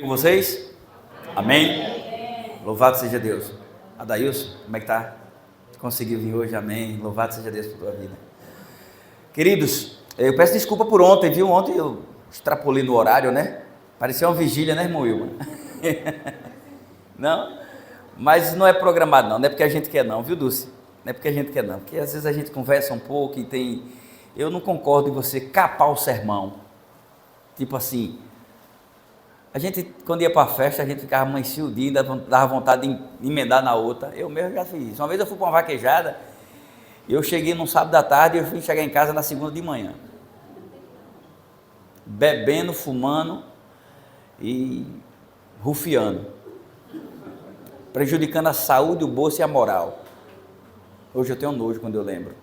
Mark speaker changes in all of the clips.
Speaker 1: com vocês? Amém? Louvado seja Deus. Adailson, como é que tá? Conseguiu vir hoje? Amém. Louvado seja Deus por tua vida. Queridos, eu peço desculpa por ontem, viu? Ontem eu extrapolei no horário, né? Parecia uma vigília, né, irmão Wilma? Não? Mas não é programado não é porque a gente quer não, viu, Dulce? Não é porque a gente quer não, porque às vezes a gente conversa um pouco e tem... Eu não concordo em você capar o sermão. Tipo assim, a gente, quando ia para a festa, a gente ficava amanhecia o dia, dava vontade de emendar na outra. Eu mesmo já fiz isso. Uma vez eu fui para uma vaquejada, eu cheguei num sábado à tarde e eu fui chegar em casa na segunda de manhã. Bebendo, fumando e rufiando. Prejudicando a saúde, o bolso e a moral. Hoje eu tenho nojo quando eu lembro.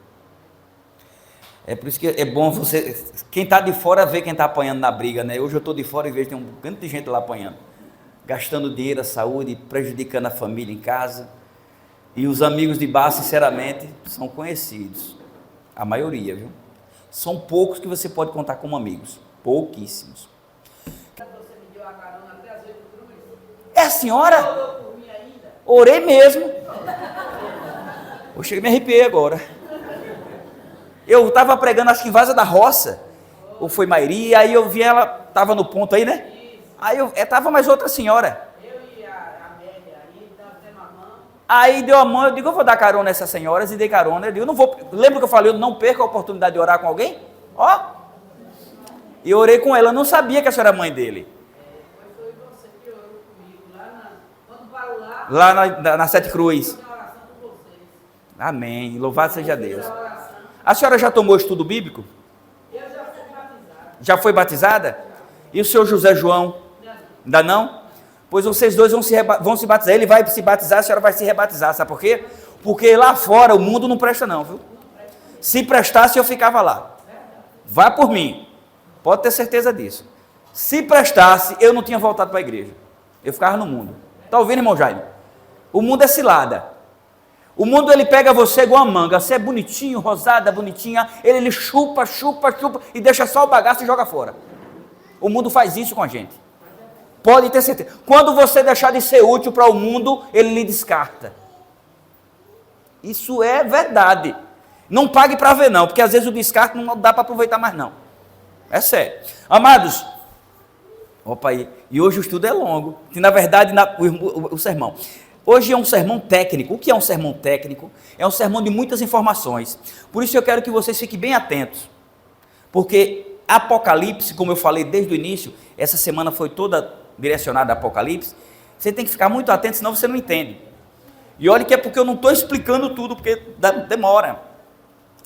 Speaker 1: É por isso que é bom você... Quem está de fora vê quem está apanhando na briga, né? Hoje eu estou de fora e vejo tem um tanto de gente lá apanhando. Gastando dinheiro, a saúde, prejudicando a família em casa. E os amigos de bar, sinceramente, são conhecidos. A maioria, viu? São poucos que você pode contar como amigos. Pouquíssimos.
Speaker 2: Você me deu a carona até as 8 cruzes?
Speaker 1: É a senhora?
Speaker 2: Orou por mim ainda?
Speaker 1: Orei mesmo. Eu cheguei a me arrepiei agora. Eu estava pregando, acho que em Vaza da Roça, ou foi Mairi, aí eu vi ela, estava no ponto aí, né? Aí estava mais outra senhora.
Speaker 2: Eu e a Amélia aí, dando a mão.
Speaker 1: Aí deu a mão, eu digo, eu vou dar carona nessas senhoras, e dei carona. Eu digo, eu não vou, lembra que eu falei, eu não perco a oportunidade de orar com alguém? Ó, e eu orei com ela, eu não sabia que a senhora era mãe dele.
Speaker 2: Mas foi você que orou comigo, quando parou lá.
Speaker 1: Lá na Sete Cruz.
Speaker 2: Fiz uma oração por vocês.
Speaker 1: Amém, louvado seja Deus. A senhora já tomou estudo bíblico?
Speaker 2: Eu já fui batizado.
Speaker 1: Já foi batizada? E o senhor José João? Ainda não? Pois vocês dois vão se batizar. Ele vai se batizar, a senhora vai se rebatizar. Sabe por quê? Porque lá fora o mundo não presta não, viu? Se prestasse eu ficava lá. Vá por mim. Pode ter certeza disso. Se prestasse, eu não tinha voltado para a igreja. Eu ficava no mundo. Está ouvindo, irmão Jaime? O mundo é cilada. O mundo, ele pega você igual uma manga. Você é bonitinho, rosada, bonitinha. Ele chupa e deixa só o bagaço e joga fora. O mundo faz isso com a gente. Pode ter certeza. Quando você deixar de ser útil para o mundo, ele lhe descarta. Isso é verdade. Não pague para ver não, porque às vezes o descarte não dá para aproveitar mais não. É sério. Amados, opa aí, e hoje o estudo é longo, que na verdade o sermão. Hoje é um sermão técnico. O que é um sermão técnico? É um sermão de muitas informações. Por isso eu quero que vocês fiquem bem atentos. Porque Apocalipse, como eu falei desde o início, essa semana foi toda direcionada a Apocalipse, você tem que ficar muito atento, senão você não entende. E olha que é porque eu não estou explicando tudo, porque demora.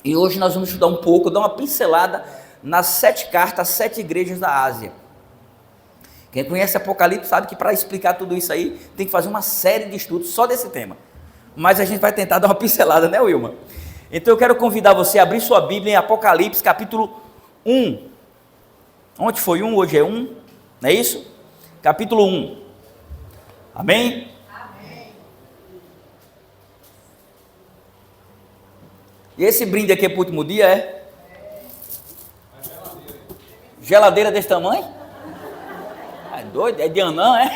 Speaker 1: E hoje nós vamos estudar um pouco, dar uma pincelada nas 7 cartas, 7 igrejas da Ásia. Quem conhece Apocalipse sabe que para explicar tudo isso aí, tem que fazer uma série de estudos só desse tema. Mas a gente vai tentar dar uma pincelada, né, Wilma? Então eu quero convidar você a abrir sua Bíblia em Apocalipse, capítulo 1. Ontem foi 1, hoje é 1, não é isso? Capítulo 1. Amém?
Speaker 2: Amém.
Speaker 1: E esse brinde aqui para o último dia é? Geladeira desse tamanho? É doido? É de anã, é?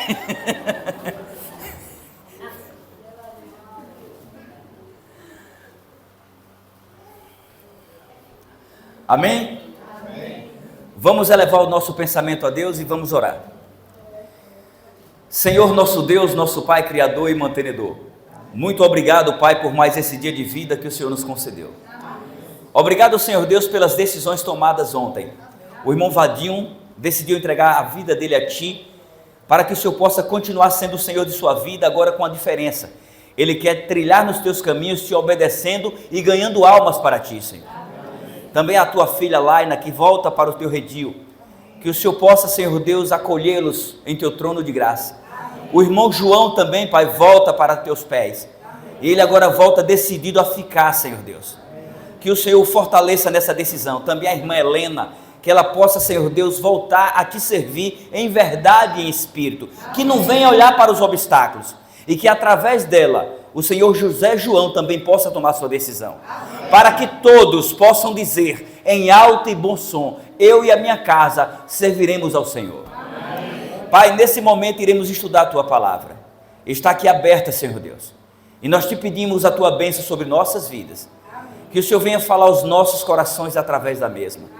Speaker 1: Amém? Amém? Vamos elevar o nosso pensamento a Deus e vamos orar. Senhor nosso Deus, nosso Pai Criador e Mantenedor, muito obrigado, Pai, por mais esse dia de vida que o Senhor nos concedeu. Obrigado, Senhor Deus, pelas decisões tomadas ontem. O irmão Vadinho decidiu entregar a vida dele a Ti, para que o Senhor possa continuar sendo o Senhor de sua vida, agora com a diferença. Ele quer trilhar nos Teus caminhos, Te obedecendo e ganhando almas para Ti, Senhor. Também a Tua filha Laina, que volta para o Teu redil, que o Senhor possa, Senhor Deus, acolhê-los em Teu trono de graça. O irmão João também, Pai, volta para Teus pés. Ele agora volta decidido a ficar, Senhor Deus. Que o Senhor o fortaleça nessa decisão. Também a irmã Helena, que ela possa, Senhor Deus, voltar a Te servir em verdade e em espírito, que não venha olhar para os obstáculos, e que através dela, o Senhor José João também possa tomar sua decisão, para que todos possam dizer, em alto e bom som, eu e a minha casa serviremos ao Senhor. Pai, nesse momento iremos estudar a Tua palavra. Está aqui aberta, Senhor Deus. E nós te pedimos a Tua bênção sobre nossas vidas. Que o Senhor venha falar aos nossos corações através da mesma.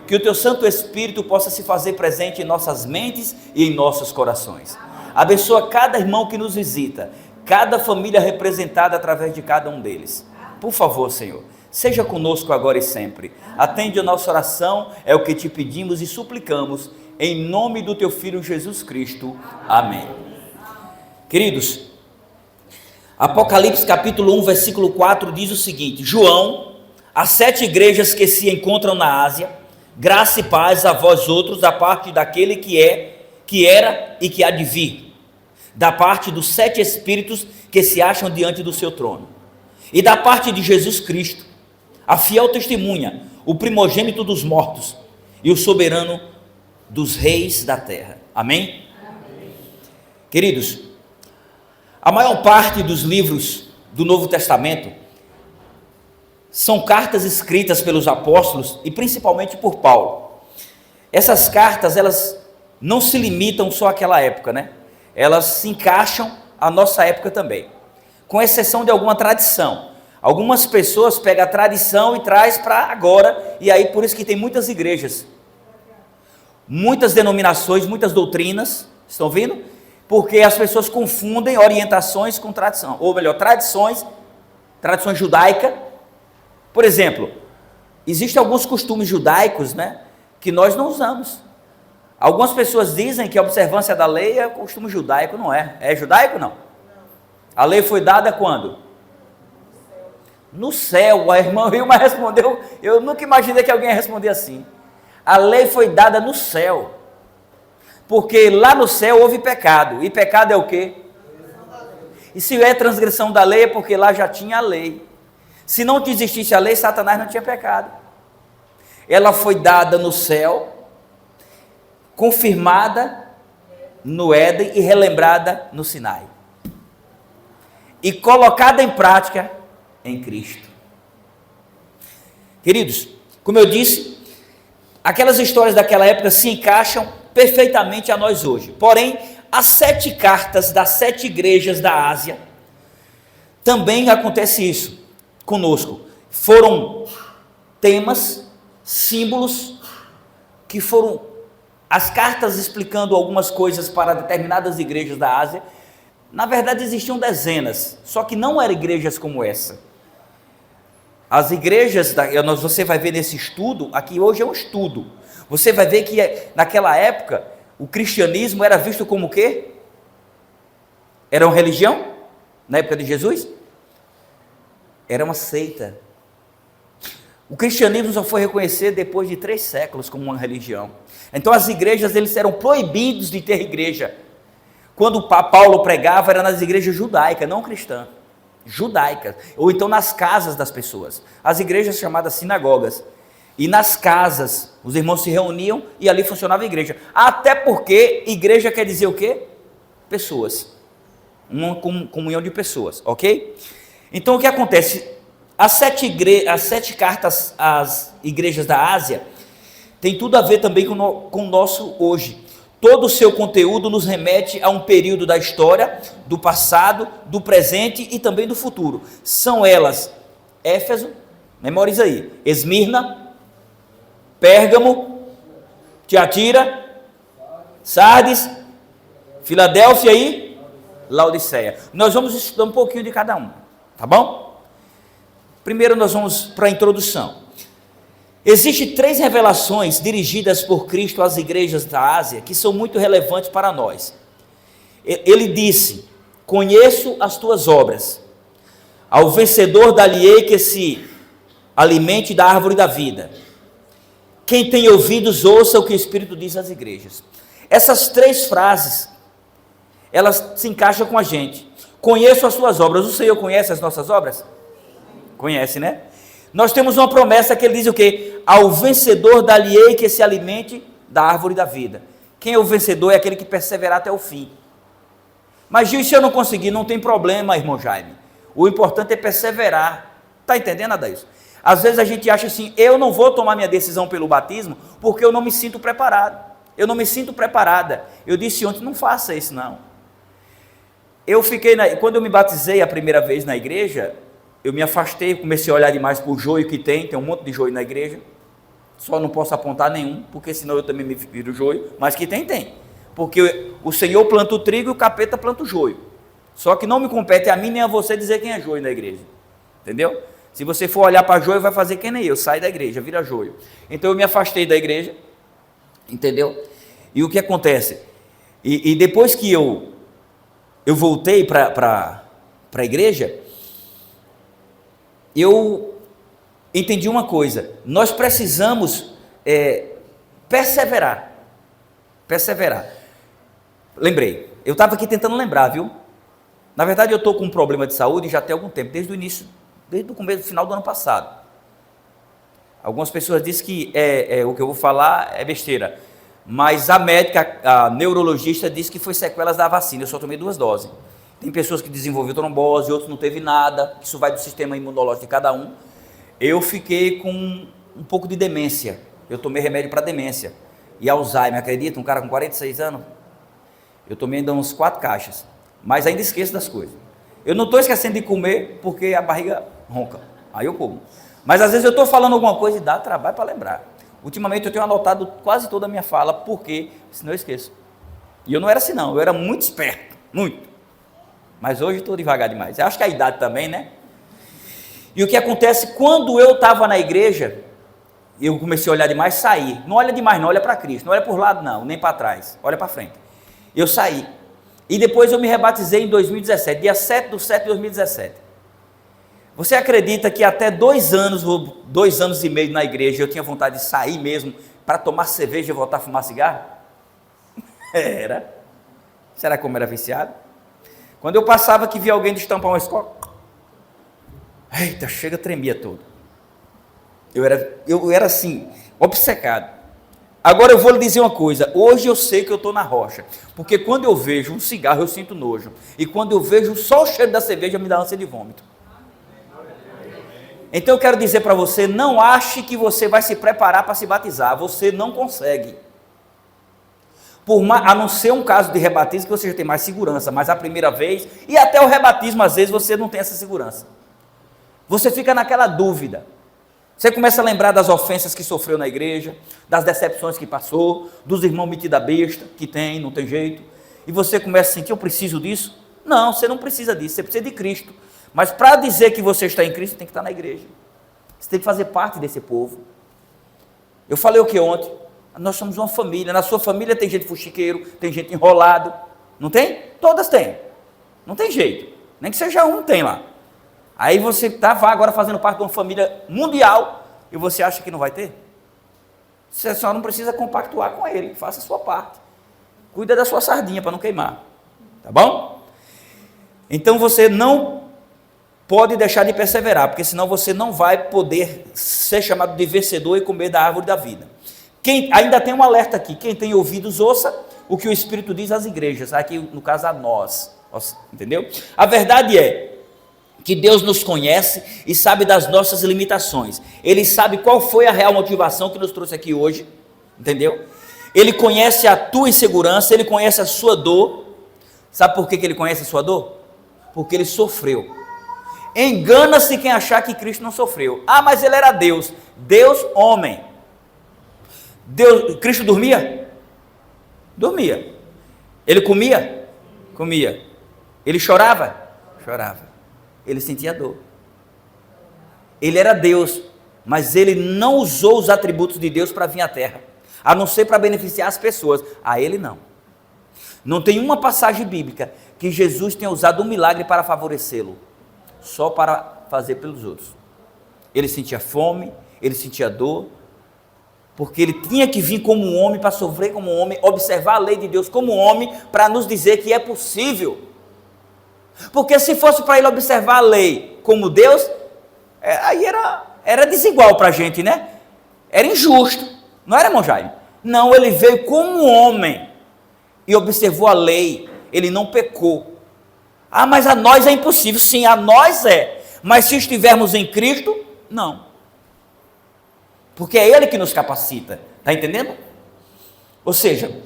Speaker 1: Que o Teu Santo Espírito possa se fazer presente em nossas mentes e em nossos corações. Abençoa cada irmão que nos visita, cada família representada através de cada um deles. Por favor, Senhor, seja conosco agora e sempre. Atende a nossa oração, é o que te pedimos e suplicamos, em nome do Teu Filho Jesus Cristo. Amém. Queridos, Apocalipse capítulo 1, versículo 4 diz o seguinte: João, as 7 igrejas que se encontram na Ásia, graça e paz a vós outros, da parte daquele que é, que era e que há de vir, da parte dos 7 espíritos que se acham diante do seu trono, e da parte de Jesus Cristo, a fiel testemunha, o primogênito dos mortos e o soberano dos reis da terra. Amém? Amém. Queridos, a maior parte dos livros do Novo Testamento são cartas escritas pelos apóstolos e principalmente por Paulo. Essas cartas, elas não se limitam só àquela época, né? Elas se encaixam à nossa época também, com exceção de alguma tradição. Algumas pessoas pegam a tradição e traz para agora, e aí por isso que tem muitas igrejas, muitas denominações, muitas doutrinas, estão vendo? Porque as pessoas confundem orientações com tradição, ou melhor, tradição judaica. Por exemplo, existem alguns costumes judaicos, né, que nós não usamos. Algumas pessoas dizem que a observância da lei é costume judaico, não é? É judaico ou não? A lei foi dada quando? No céu. A irmã Vilma respondeu, eu nunca imaginei que alguém ia responder assim. A lei foi dada no céu, porque lá no céu houve pecado, e pecado é o quê? E se é transgressão da lei, é porque lá já tinha a lei. Se não existisse a lei, Satanás não tinha pecado. Ela foi dada no céu, confirmada no Éden e relembrada no Sinai, e colocada em prática em Cristo. Queridos, como eu disse, aquelas histórias daquela época se encaixam perfeitamente a nós hoje. Porém, as 7 cartas das 7 igrejas da Ásia, também acontece isso conosco. Foram temas, símbolos, que foram as cartas explicando algumas coisas para determinadas igrejas da Ásia. Na verdade existiam dezenas, só que não eram igrejas como essa. As igrejas, você vai ver nesse estudo, aqui hoje é um estudo, você vai ver que naquela época o cristianismo era visto como o quê? Era uma religião? Na época de Jesus? Era uma seita. O cristianismo só foi reconhecido depois de 3 séculos como uma religião. Então as igrejas, eles eram proibidos de ter igreja. Quando Paulo pregava, era nas igrejas judaicas, não cristãs. Judaicas, ou então nas casas das pessoas, as igrejas chamadas sinagogas, e nas casas os irmãos se reuniam e ali funcionava a igreja, até porque igreja quer dizer o quê? Pessoas, uma comunhão de pessoas, ok? Então o que acontece? As 7 cartas às igrejas da Ásia tem tudo a ver também com o nosso hoje. Todo o seu conteúdo nos remete a um período da história, do passado, do presente e também do futuro. São elas Éfeso, memoriza aí, Esmirna, Pérgamo, Tiatira, Sardes, Filadélfia e Laodiceia. Nós vamos estudar um pouquinho de cada um, tá bom? Primeiro nós vamos para a introdução. Existem 3 revelações dirigidas por Cristo às igrejas da Ásia que são muito relevantes para nós. Ele disse: conheço as tuas obras, ao vencedor dar-lhe-ei que se alimente da árvore da vida. Quem tem ouvidos, ouça o que o Espírito diz às igrejas. Essas 3 frases, elas se encaixam com a gente. Conheço as suas obras. O Senhor conhece as nossas obras? Conhece, né? Nós temos uma promessa que ele diz o quê? Ao vencedor dar-lhe-ei que se alimente da árvore da vida. Quem é o vencedor? É aquele que perseverar até o fim. Mas Gil, se eu não conseguir, não tem problema, irmão Jaime. O importante é perseverar. Está entendendo, Adailson? Às vezes a gente acha assim, eu não vou tomar minha decisão pelo batismo porque eu não me sinto preparado. Eu não me sinto preparada. Eu disse ontem, não faça isso não. Quando eu me batizei a primeira vez na igreja, eu me afastei, comecei a olhar demais para o joio que tem um monte de joio na igreja. Só não posso apontar nenhum, porque senão eu também me viro joio, mas que tem. Porque o Senhor planta o trigo e o capeta planta o joio. Só que não me compete a mim nem a você dizer quem é joio na igreja. Entendeu? Se você for olhar para joio, vai fazer quem nem eu, sai da igreja, vira joio. Então eu me afastei da igreja, entendeu? E o que acontece? E depois que eu voltei para a igreja, eu entendi uma coisa: nós precisamos perseverar. Lembrei, eu estava aqui tentando lembrar, viu? Na verdade eu estou com um problema de saúde já tem algum tempo, desde o começo, final do ano passado. Algumas pessoas dizem que o que eu vou falar é besteira, mas a médica, a neurologista, disse que foi sequelas da vacina. Eu só tomei 2 doses. Tem pessoas que desenvolveram trombose, outros não teve nada, isso vai do sistema imunológico de cada um. Eu fiquei com um pouco de demência, eu tomei remédio para demência e Alzheimer, acredita? Um cara com 46 anos, eu tomei ainda uns 4 caixas, mas ainda esqueço das coisas. Eu não estou esquecendo de comer porque a barriga ronca, aí eu como. Mas às vezes eu estou falando alguma coisa e dá trabalho para lembrar. Ultimamente eu tenho anotado quase toda a minha fala, porque senão eu esqueço. E eu não era assim não, eu era muito esperto, muito. Mas hoje estou devagar demais. Eu acho que é a idade também, né? E o que acontece, quando eu estava na igreja, eu comecei a olhar demais, saí. Não olha demais não, olha para Cristo, não olha por lado não, nem para trás, olha para frente. Eu saí. E depois eu me rebatizei em 2017, dia 7/7/2017. Você acredita que até 2 anos, ou 2 anos e meio na igreja, eu tinha vontade de sair mesmo, para tomar cerveja e voltar a fumar cigarro? Era. Será como era viciado? Quando eu passava que via alguém destampar uma escola, eita, chega, tremia todo. Eu era assim, obcecado. Agora eu vou lhe dizer uma coisa, hoje eu sei que eu estou na rocha, porque quando eu vejo um cigarro eu sinto nojo, e quando eu vejo só o cheiro da cerveja me dá ânsia de vômito. Então eu quero dizer para você, não ache que você vai se preparar para se batizar, você não consegue. A não ser um caso de rebatismo que você já tem mais segurança, mas a primeira vez, e até o rebatismo às vezes você não tem essa segurança. Você fica naquela dúvida. Você começa a lembrar das ofensas que sofreu na igreja, das decepções que passou, dos irmãos metidos a besta, que tem, não tem jeito, e você começa a sentir, eu preciso disso? Não, você não precisa disso, você precisa de Cristo. Mas para dizer que você está em Cristo, tem que estar na igreja. Você tem que fazer parte desse povo. Eu falei o que ontem? Nós somos uma família. Na sua família tem gente fuxiqueiro, tem gente enrolado. Não tem? Todas têm. Não tem jeito. Nem que seja um, tem lá. Aí você está agora fazendo parte de uma família mundial e você acha que não vai ter? Você só não precisa compactuar com ele. Faça a sua parte. Cuida da sua sardinha para não queimar. Tá bom? Então você não pode deixar de perseverar, porque senão você não vai poder ser chamado de vencedor e comer da árvore da vida. Ainda tem um alerta aqui, quem tem ouvidos ouça o que o Espírito diz às igrejas, aqui no caso a nós, entendeu? A verdade é que Deus nos conhece e sabe das nossas limitações, Ele sabe qual foi a real motivação que nos trouxe aqui hoje, entendeu? Ele conhece a tua insegurança, Ele conhece a sua dor. Sabe por que Ele conhece a sua dor? Porque Ele sofreu. Engana-se quem achar que Cristo não sofreu. Ah, mas Ele era Deus. Deus, homem. Cristo dormia? Dormia. Ele comia? Comia. Ele chorava? Chorava. Ele sentia dor. Ele era Deus, mas Ele não usou os atributos de Deus para vir à terra, a não ser para beneficiar as pessoas. A Ele não. Não tem uma passagem bíblica que Jesus tenha usado um milagre para favorecê-lo, só para fazer pelos outros. Ele sentia fome, ele sentia dor, porque ele tinha que vir como um homem, para sofrer como um homem, observar a lei de Deus como um homem, para nos dizer que é possível. Porque se fosse para ele observar a lei como Deus, aí era desigual para a gente, né? Era injusto, não era, irmão Jaime? Não, ele veio como um homem e observou a lei, ele não pecou. Ah, mas a nós é impossível. Sim, a nós é, mas se estivermos em Cristo, não. Porque é Ele que nos capacita, está entendendo? Ou seja,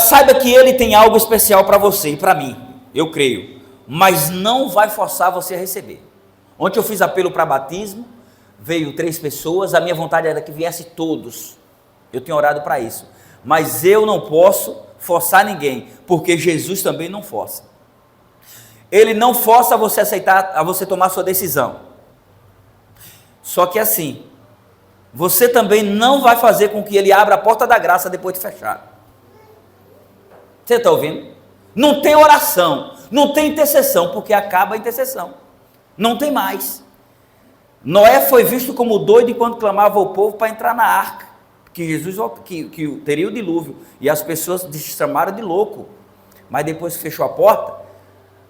Speaker 1: saiba que ele tem algo especial para você e para mim, eu creio, mas não vai forçar você a receber. Ontem eu fiz apelo para batismo, veio 3 pessoas, a minha vontade era que viesse todos, eu tenho orado para isso, mas eu não posso forçar ninguém, porque Jesus também não força. Ele não força você a aceitar, a você tomar sua decisão. Só que assim, você também não vai fazer com que ele abra a porta da graça depois de fechar. Você está ouvindo? Não tem oração, não tem intercessão, porque acaba a intercessão. Não tem mais. Noé foi visto como doido enquanto clamava ao povo para entrar na arca, que teria o dilúvio, e as pessoas chamaram de louco. Mas depois que fechou a porta,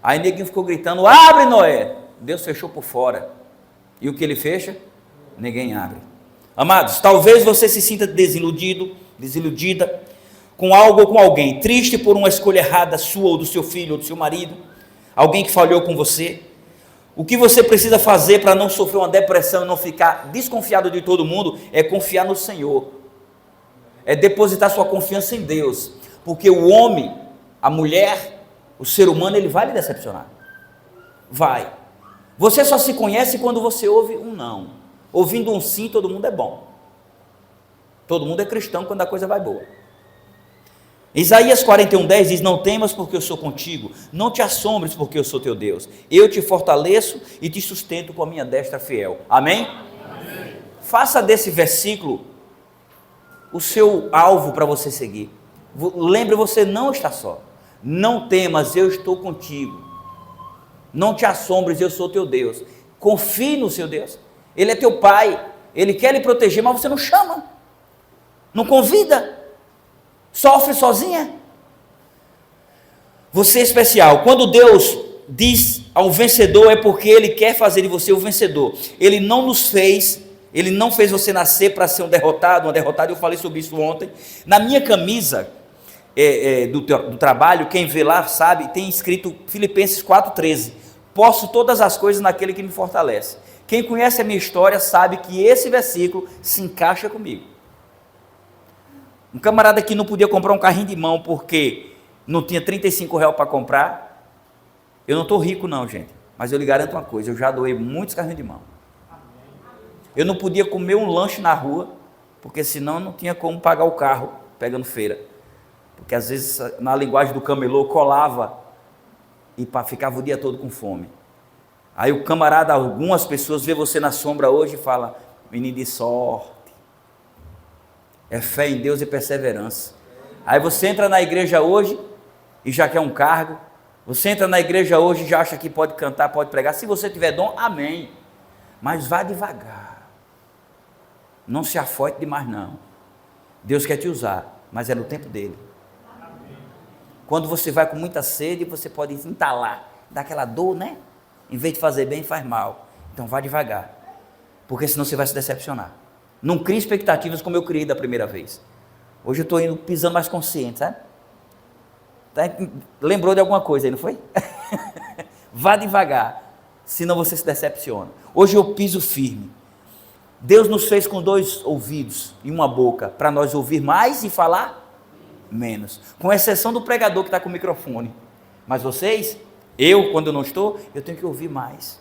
Speaker 1: aí neguinho ficou gritando: abre, Noé! Deus fechou por fora. E o que ele fecha? Ninguém abre. Amados, talvez você se sinta desiludido, desiludida com algo ou com alguém, triste por uma escolha errada sua ou do seu filho ou do seu marido, alguém que falhou com você. O que você precisa fazer para não sofrer uma depressão e não ficar desconfiado de todo mundo é confiar no Senhor, é depositar sua confiança em Deus, porque o homem, a mulher, o ser humano, ele vai lhe decepcionar, vai. Você só se conhece quando você ouve um não. Ouvindo um sim, todo mundo é bom, todo mundo é cristão quando a coisa vai boa. Isaías 41:10 diz: não temas porque eu sou contigo, não te assombres porque eu sou teu Deus, eu te fortaleço e te sustento com a minha destra fiel. Amém? Amém. Faça desse versículo o seu alvo para você seguir. Lembre, você não está só. Não temas, eu estou contigo. Não te assombres, eu sou teu Deus. Confie no seu Deus, ele é teu pai, ele quer lhe proteger, mas você não chama, não convida, sofre sozinha. Você é especial. Quando Deus diz ao vencedor, é porque ele quer fazer de você o vencedor. Ele não fez você nascer para ser um derrotado, uma derrotada. Eu falei sobre isso ontem. Na minha camisa do trabalho, quem vê lá sabe, tem escrito Filipenses 4:13, posso todas as coisas naquele que me fortalece. Quem conhece a minha história sabe que esse versículo se encaixa comigo. Um camarada que não podia comprar um carrinho de mão porque não tinha R$35 para comprar. Eu não estou rico não, gente, mas eu lhe garanto uma coisa, eu já doei muitos carrinhos de mão. Eu não podia comer um lanche na rua, porque senão não tinha como pagar o carro pegando feira, porque às vezes na linguagem do camelô colava e ficava o dia todo com fome. Aí o camarada, algumas pessoas vê você na sombra hoje e fala: menino de sorte. É fé em Deus e perseverança. Aí você entra na igreja hoje e já quer um cargo. Você entra na igreja hoje e já acha que pode cantar, pode pregar. Se você tiver dom, amém. Mas vá devagar. Não se afoite demais não. Deus quer te usar, mas é no tempo dele. Quando você vai com muita sede, você pode entalar, dar aquela dor, né? Em vez de fazer bem, faz mal. Então vá devagar, porque senão você vai se decepcionar. Não crie expectativas como eu criei da primeira vez. Hoje eu estou indo pisando mais consciente, sabe? Lembrou de alguma coisa aí, não foi? Vá devagar, senão você se decepciona. Hoje eu piso firme. Deus nos fez com 2 ouvidos e uma boca, para nós ouvir mais e falar menos. Com exceção do pregador que está com o microfone. Mas vocês, quando eu não estou, eu tenho que ouvir mais.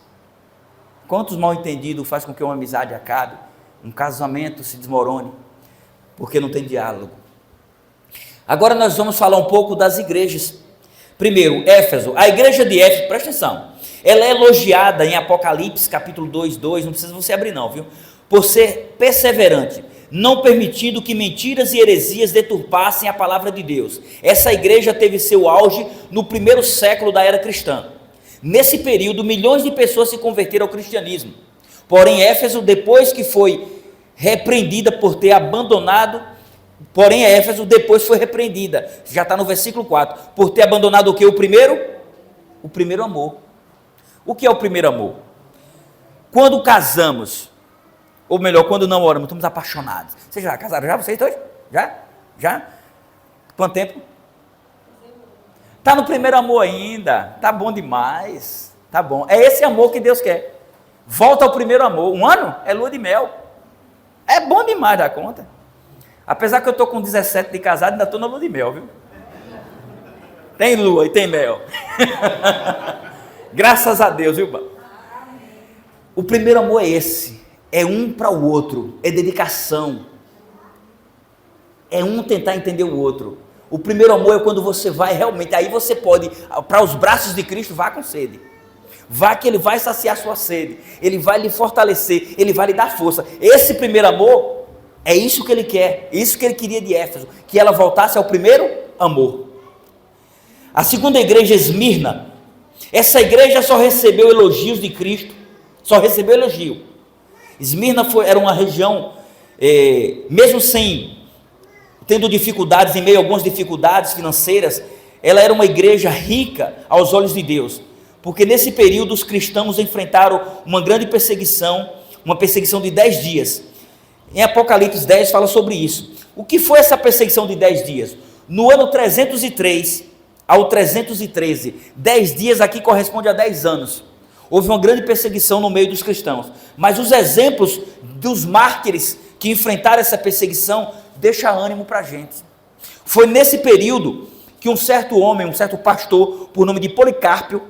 Speaker 1: Quantos mal entendidos faz com que uma amizade acabe? Um casamento se desmorone, porque não tem diálogo. Agora nós vamos falar um pouco das igrejas. Primeiro, Éfeso. A igreja de Éfeso, presta atenção, ela é elogiada em Apocalipse capítulo 2:2, não precisa você abrir não, viu? Por ser perseverante, não permitindo que mentiras e heresias deturpassem a palavra de Deus. Essa igreja teve seu auge no 1º século da era cristã. Nesse período, milhões de pessoas se converteram ao cristianismo. Porém, Éfeso, depois que foi repreendida por ter abandonado, depois foi repreendida, já está no versículo 4, por ter abandonado o que? O primeiro amor. O que é o primeiro amor? Quando casamos, ou melhor, quando namoramos, estamos apaixonados. Vocês já casaram já, vocês dois? Já? Quanto tempo? Está no primeiro amor ainda, está bom demais, está bom, é esse amor que Deus quer. Volta ao primeiro amor. 1 ano é lua de mel. É bom demais da conta. Apesar que eu estou com 17 de casado, ainda estou na lua de mel, viu? Tem lua e tem mel. Graças a Deus, viu, irmão? O primeiro amor é esse. É um para o outro. É dedicação. É um tentar entender o outro. O primeiro amor é quando você vai realmente, aí você pode, para os braços de Cristo, vá com sede. Vá que Ele vai saciar sua sede. Ele vai lhe fortalecer. Ele vai lhe dar força. Esse primeiro amor, é isso que Ele quer. Isso que Ele queria de Éfeso. Que ela voltasse ao primeiro amor. A segunda igreja, Esmirna. Essa igreja só recebeu elogios de Cristo. Só recebeu elogio. Esmirna era uma região, mesmo tendo dificuldades, em meio a algumas dificuldades financeiras, ela era uma igreja rica aos olhos de Deus, porque nesse período os cristãos enfrentaram uma grande perseguição, uma perseguição de 10 dias, em Apocalipse 10 fala sobre isso. O que foi essa perseguição de 10 dias? No ano 303 ao 313, 10 dias aqui corresponde a 10 anos, houve uma grande perseguição no meio dos cristãos, mas os exemplos dos mártires que enfrentaram essa perseguição deixa ânimo para a gente. Foi nesse período que um certo homem, um certo pastor, por nome de Policarpo,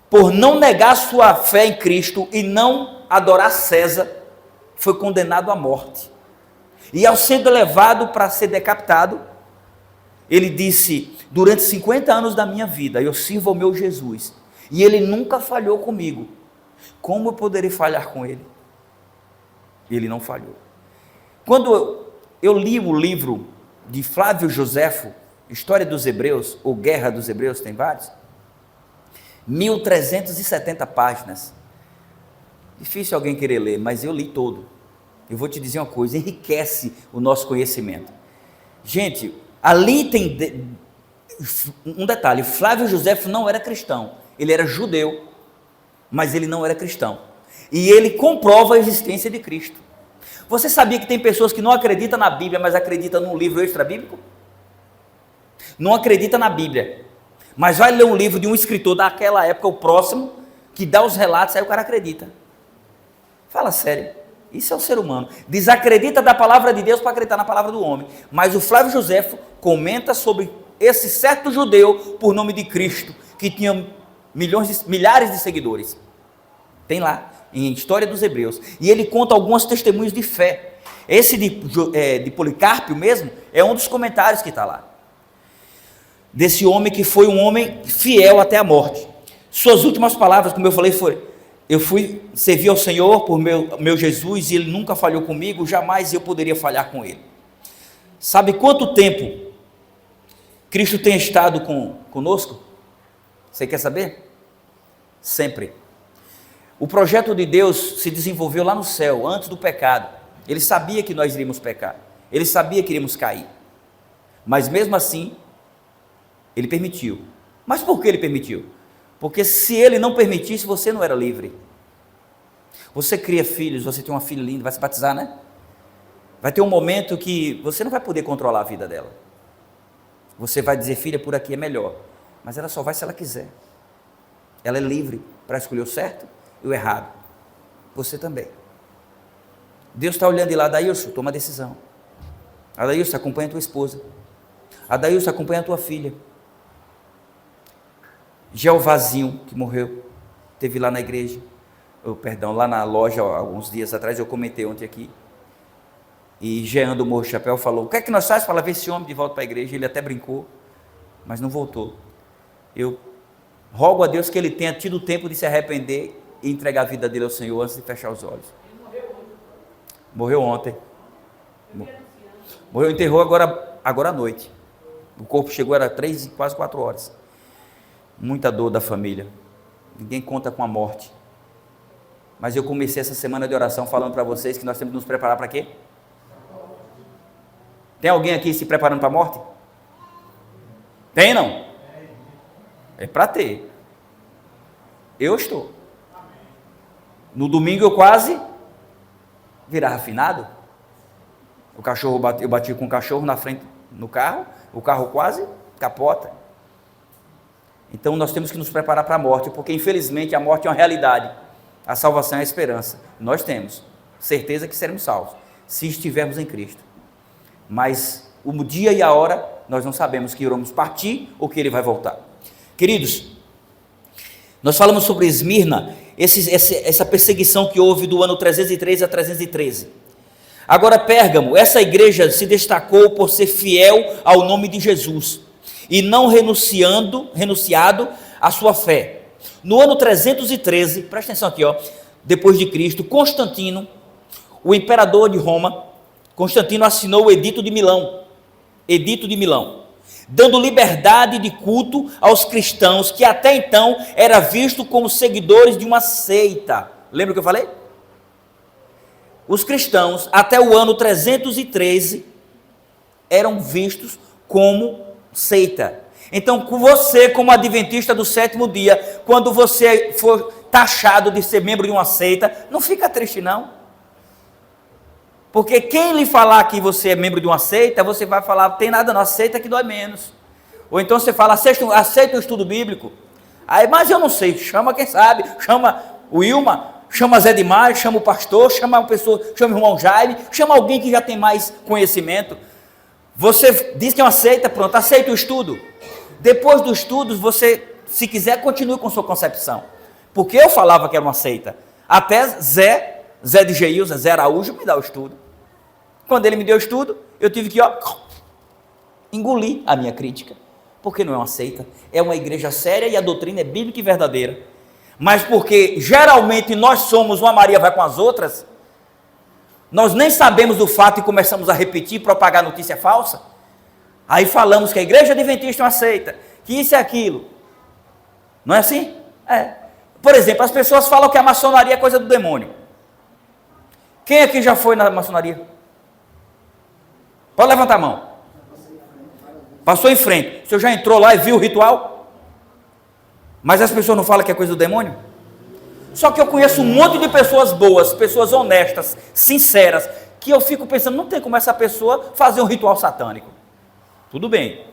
Speaker 1: por não negar sua fé em Cristo e não adorar César, foi condenado à morte. E ao ser levado para ser decapitado, ele disse: durante 50 anos da minha vida eu sirvo ao meu Jesus, e ele nunca falhou comigo, como eu poderei falhar com ele? Ele não falhou. Quando eu li o livro de Flávio Joséfo, História dos Hebreus, ou Guerra dos Hebreus, tem vários, 1370 páginas, difícil alguém querer ler, mas eu li todo. Eu vou te dizer uma coisa, enriquece o nosso conhecimento. Gente, ali tem um detalhe, Flávio Joséfo não era cristão, ele era judeu, mas ele não era cristão, e ele comprova a existência de Cristo. Você sabia que tem pessoas que não acreditam na Bíblia, mas acreditam num livro extra-bíblico? Não acredita na Bíblia, mas vai ler um livro de um escritor daquela época, o próximo, que dá os relatos, aí o cara acredita. Fala sério, isso é o ser humano. Desacredita da palavra de Deus para acreditar na palavra do homem. Mas o Flávio Joséfo comenta sobre esse certo judeu por nome de Cristo, que tinha milhares de seguidores. Tem lá, em História dos Hebreus, e ele conta alguns testemunhos de fé. Esse de Policarpo mesmo, é um dos comentários que está lá, desse homem que foi um homem fiel até a morte. Suas últimas palavras, como eu falei, foi: eu fui servir ao Senhor por meu Jesus, e Ele nunca falhou comigo, jamais eu poderia falhar com Ele. Sabe quanto tempo Cristo tem estado conosco? Você quer saber? Sempre. O projeto de Deus se desenvolveu lá no céu, antes do pecado. Ele sabia que nós iríamos pecar, Ele sabia que iríamos cair, mas mesmo assim, Ele permitiu. Mas por que Ele permitiu? Porque se Ele não permitisse, você não era livre. Você cria filhos, você tem uma filha linda, vai se batizar, né? Vai ter um momento que você não vai poder controlar a vida dela. Você vai dizer: filha, por aqui é melhor, mas ela só vai se ela quiser. Ela é livre para escolher o certo e o errado. Você também. Deus está olhando de lá: Adailson, toma a decisão. Adailson, acompanha a tua esposa. Adailson, acompanha a tua filha. Jeovazinho, que morreu, teve lá na igreja, lá na loja, alguns dias atrás, eu comentei ontem aqui, e Jean do Morro Chapéu falou: o que é que nós fazemos para ver esse homem de volta para a igreja? Ele até brincou, mas não voltou. Eu rogo a Deus que ele tenha tido tempo de se arrepender e entregar a vida dele ao Senhor antes de fechar os olhos. Morreu ontem. Morreu, enterrou agora à noite. O corpo chegou, era 3, quase 4 horas. Muita dor da família. Ninguém conta com a morte. Mas eu comecei essa semana de oração falando para vocês que nós temos que nos preparar para quê? Tem alguém aqui se preparando para a morte? Tem, não? É para ter. Eu estou. No domingo eu quase virava afinado. O cachorro, eu bati com o cachorro na frente no carro, o carro quase capota. Então nós temos que nos preparar para a morte, porque infelizmente a morte é uma realidade, a salvação é a esperança. Nós temos certeza que seremos salvos, se estivermos em Cristo. Mas o dia e a hora, nós não sabemos que iremos partir ou que ele vai voltar. Queridos, nós falamos sobre Esmirna, essa perseguição que houve do ano 313 a 313. Agora Pérgamo, essa igreja se destacou por ser fiel ao nome de Jesus e não renunciado à sua fé. No ano 313, presta atenção aqui, depois de Cristo, Constantino, o imperador de Roma, Constantino assinou o Edito de Milão, dando liberdade de culto aos cristãos que até então era visto como seguidores de uma seita. Lembra o que eu falei? Os cristãos, até o ano 313, eram vistos como seita. Então, você, como adventista do sétimo dia, quando você for taxado de ser membro de uma seita, não fica triste não. Porque quem lhe falar que você é membro de uma seita, você vai falar, tem nada não, aceita que dói menos. Ou então você fala, aceita o estudo bíblico. Aí, mas eu não sei, chama quem sabe, chama o Wilma, chama Zé Dimar, chama o pastor, chama uma pessoa, chama o irmão Jaime, chama alguém que já tem mais conhecimento. Você diz que é uma seita, pronto, aceita o estudo. Depois dos estudos, você, se quiser, continue com sua concepção. Porque eu falava que era uma seita. Até Zé de Geilza, Zé Araújo, me dá o estudo. Quando ele me deu o estudo, eu tive que engolir a minha crítica. Porque não é uma seita, é uma igreja séria e a doutrina é bíblica e verdadeira. Mas porque geralmente nós somos uma Maria vai com as outras, nós nem sabemos do fato e começamos a repetir, propagar notícia falsa. Aí falamos que a igreja adventista é uma seita, que isso é aquilo. Não é assim? É. Por exemplo, as pessoas falam que a maçonaria é coisa do demônio. Quem aqui já foi na maçonaria? Pode levantar a mão. Passou em frente. O senhor já entrou lá e viu o ritual? Mas as pessoas não falam que é coisa do demônio? Só que eu conheço um monte de pessoas boas, pessoas honestas, sinceras, que eu fico pensando, não tem como essa pessoa fazer um ritual satânico. Tudo bem.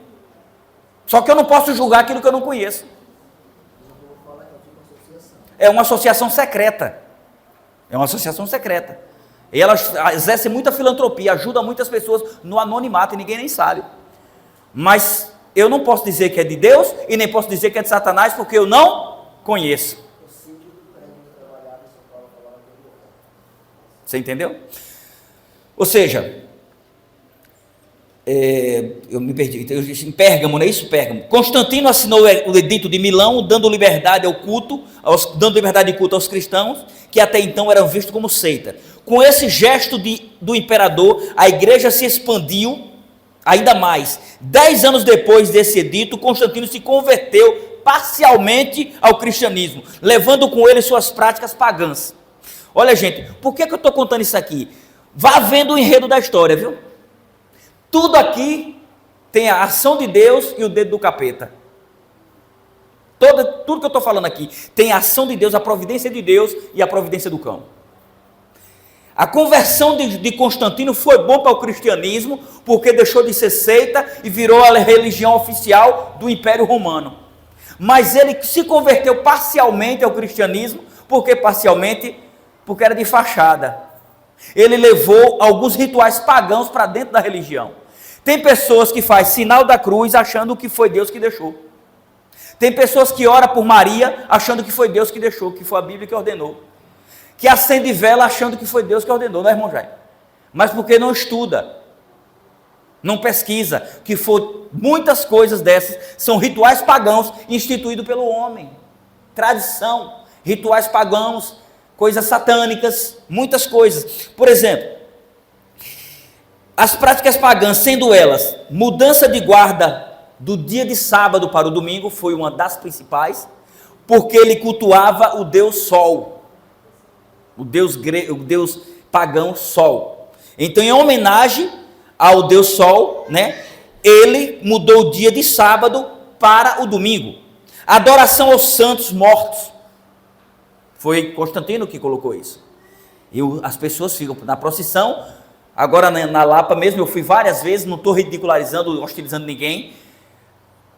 Speaker 1: Só que eu não posso julgar aquilo que eu não conheço. É uma associação secreta. É uma associação secreta. E ela exerce muita filantropia, ajuda muitas pessoas no anonimato e ninguém nem sabe. Mas eu não posso dizer que é de Deus e nem posso dizer que é de Satanás porque eu não conheço. Você entendeu? Ou seja, eu me perdi, em Pérgamo, não é isso? Pérgamo. Constantino assinou o Edito de Milão, dando liberdade ao culto, dando liberdade de culto aos cristãos, que até então eram vistos como seita. Com esse gesto do imperador, a igreja se expandiu ainda mais. 10 anos depois desse edito, Constantino se converteu parcialmente ao cristianismo, levando com ele suas práticas pagãs. Olha, gente, por que eu estou contando isso aqui? Vá vendo o enredo da história, viu? Tudo aqui tem a ação de Deus e o dedo do capeta. Tudo que eu estou falando aqui tem a ação de Deus, a providência de Deus e a providência do cão. A conversão de Constantino foi bom para o cristianismo, porque deixou de ser seita e virou a religião oficial do Império Romano. Mas ele se converteu parcialmente ao cristianismo, porque era de fachada. Ele levou alguns rituais pagãos para dentro da religião. Tem pessoas que fazem sinal da cruz achando que foi Deus que deixou. Tem pessoas que oram por Maria achando que foi Deus que deixou, que foi a Bíblia que ordenou. Que acende vela achando que foi Deus que ordenou, não é, irmão Jair? Mas porque não estuda, não pesquisa, que for muitas coisas dessas, são rituais pagãos instituídos pelo homem. Tradição, rituais pagãos, coisas satânicas, muitas coisas. Por exemplo, as práticas pagãs, sendo elas mudança de guarda do dia de sábado para o domingo, foi uma das principais, porque ele cultuava o deus Sol, o deus pagão Sol. Então, em homenagem ao deus Sol, né, ele mudou o dia de sábado para o domingo. Adoração aos santos mortos. Foi Constantino que colocou isso. As pessoas ficam na procissão. Agora na Lapa mesmo, eu fui várias vezes, não estou ridicularizando, hostilizando ninguém.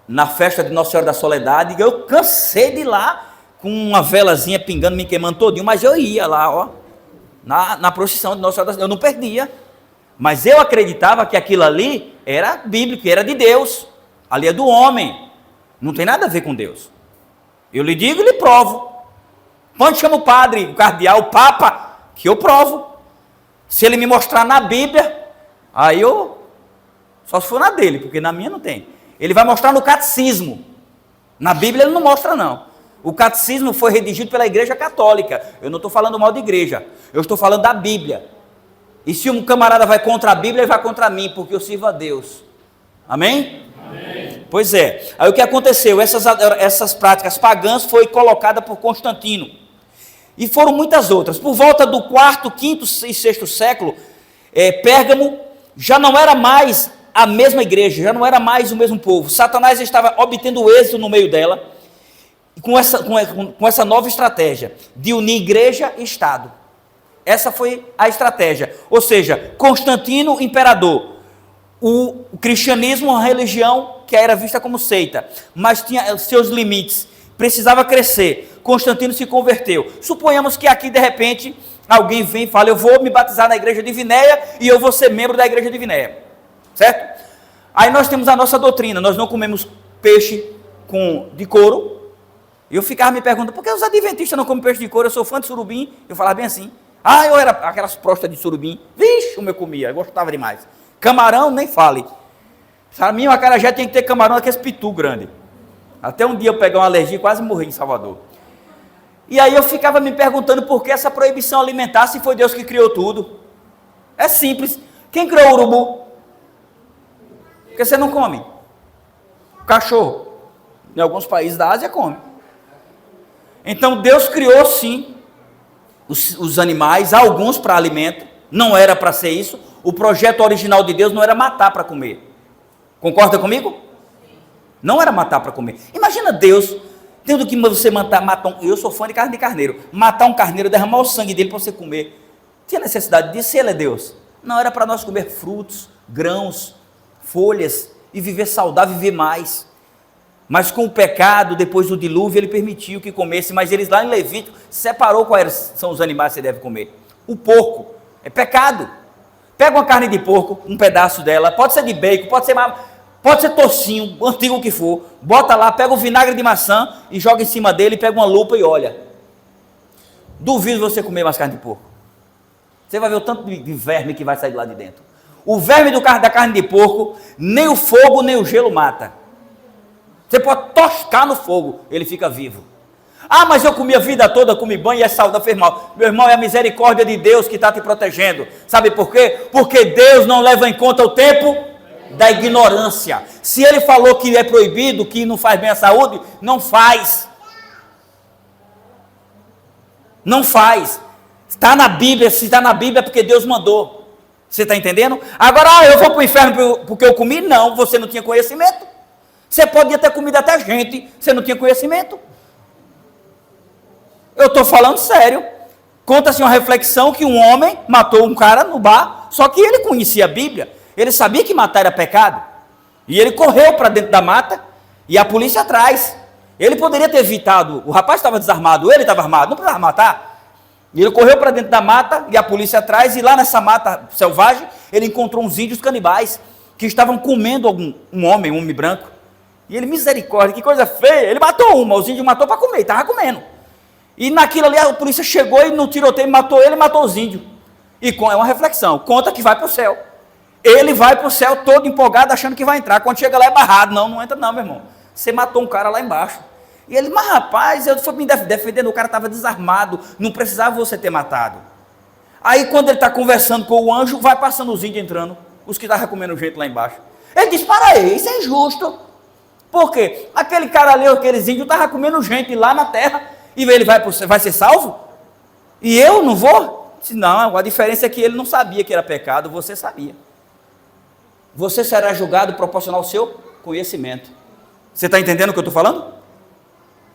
Speaker 1: Na festa de Nossa Senhora da Soledade, eu cansei de ir lá com uma velazinha pingando, me queimando todinho, mas eu ia lá, na procissão de Nossa Senhora da Soledade, eu não perdia. Mas eu acreditava que aquilo ali era bíblico, era de Deus. Ali é do homem. Não tem nada a ver com Deus. Eu lhe digo e lhe provo. Quando chama o padre, o cardeal, o papa, que eu provo. Se ele me mostrar na Bíblia, aí eu... Só se for na dele, porque na minha não tem. Ele vai mostrar no catecismo. Na Bíblia ele não mostra, não. O catecismo foi redigido pela Igreja Católica. Eu não estou falando mal de igreja. Eu estou falando da Bíblia. E se um camarada vai contra a Bíblia, ele vai contra mim, porque eu sirvo a Deus. Amém? Amém. Pois é. Aí o que aconteceu? Essas práticas pagãs foi colocada por Constantino. E foram muitas outras. Por volta do 4º, 5º e 6º século, Pérgamo já não era mais a mesma igreja, já não era mais o mesmo povo. Satanás estava obtendo êxito no meio dela, com essa nova estratégia de unir igreja e Estado. Essa foi a estratégia. Ou seja, Constantino, imperador. O cristianismo, uma religião que era vista como seita, mas tinha seus limites, precisava crescer. Constantino se converteu. Suponhamos que aqui, de repente, alguém vem e fala: eu vou me batizar na igreja de Vinéia e eu vou ser membro da igreja de Vinéia. Certo? Aí nós temos a nossa doutrina, nós não comemos peixe de couro. Eu ficava me perguntando, por que os adventistas não comem peixe de couro? Eu sou fã de surubim. Eu falava bem assim. Eu era aquelas prostas de surubim. Vixe, como eu comia, eu gostava demais. Camarão, nem fale. Para mim, o acarajé tem que ter camarão, aqueles pitu grande. Até um dia eu peguei uma alergia e quase morri em Salvador. E aí eu ficava me perguntando por que essa proibição alimentar, se foi Deus que criou tudo. É simples. Quem criou o urubu? Porque você não come. Cachorro. Em alguns países da Ásia come. Então Deus criou sim os animais, alguns para alimento. Não era para ser isso. O projeto original de Deus não era matar para comer. Concorda comigo? Não era matar para comer. Imagina Deus tendo que você matar eu sou fã de carne de carneiro. Matar um carneiro, derramar o sangue dele para você comer. Tinha necessidade disso se ele é Deus? Não, era para nós comer frutos, grãos, folhas e viver saudável, viver mais. Mas com o pecado, depois do dilúvio, ele permitiu que comesse, mas eles lá em Levítico separou quais são os animais que você deve comer. O porco é pecado. Pega uma carne de porco, um pedaço dela, pode ser de bacon, pode ser tocinho, antigo que for, bota lá, pega o vinagre de maçã e joga em cima dele, pega uma lupa e olha. Duvido você comer mais carne de porco. Você vai ver o tanto de verme que vai sair de lá de dentro. O verme da carne de porco, nem o fogo, nem o gelo mata. Você pode toscar no fogo, ele fica vivo. Mas eu comi a vida toda, comi banho e é saudável, fez mal. Meu irmão, é a misericórdia de Deus que está te protegendo. Sabe por quê? Porque Deus não leva em conta o tempo da ignorância. Se ele falou que é proibido, que não faz bem à saúde, não faz. Não faz. Está na Bíblia, se está na Bíblia é porque Deus mandou. Você está entendendo? Agora, eu vou para o inferno porque eu comi? Não, você não tinha conhecimento. Você podia ter comido até gente, você não tinha conhecimento. Eu estou falando sério. Conta-se uma reflexão que um homem matou um cara no bar, só que ele conhecia a Bíblia, ele sabia que matar era pecado, e ele correu para dentro da mata, e a polícia atrás. Ele poderia ter evitado, o rapaz estava desarmado, ele estava armado, não precisava matar. E ele correu para dentro da mata, e a polícia atrás, e lá nessa mata selvagem, ele encontrou uns índios canibais, que estavam comendo um homem branco. E ele, misericórdia, que coisa feia, ele matou os índios matou para comer, estava comendo. E naquilo ali a polícia chegou e no tiroteio matou ele e matou os índios. E é uma reflexão, conta que vai para o céu. Ele vai para o céu todo empolgado achando que vai entrar, quando chega lá é barrado. Não entra não, meu irmão. Você matou um cara lá embaixo. E ele, mas rapaz, eu fui me defendendo, o cara estava desarmado, não precisava você ter matado. Aí quando ele está conversando com o anjo, vai passando os índios entrando, os que estavam comendo gente lá embaixo. Ele diz, para aí, isso é injusto. Por quê? Aquele cara ali, aqueles índios, estavam comendo gente lá na terra, e ele vai ser salvo? E eu não vou? Não, a diferença é que ele não sabia que era pecado, você sabia. Você será julgado proporcional ao seu conhecimento. Você está entendendo o que eu estou falando?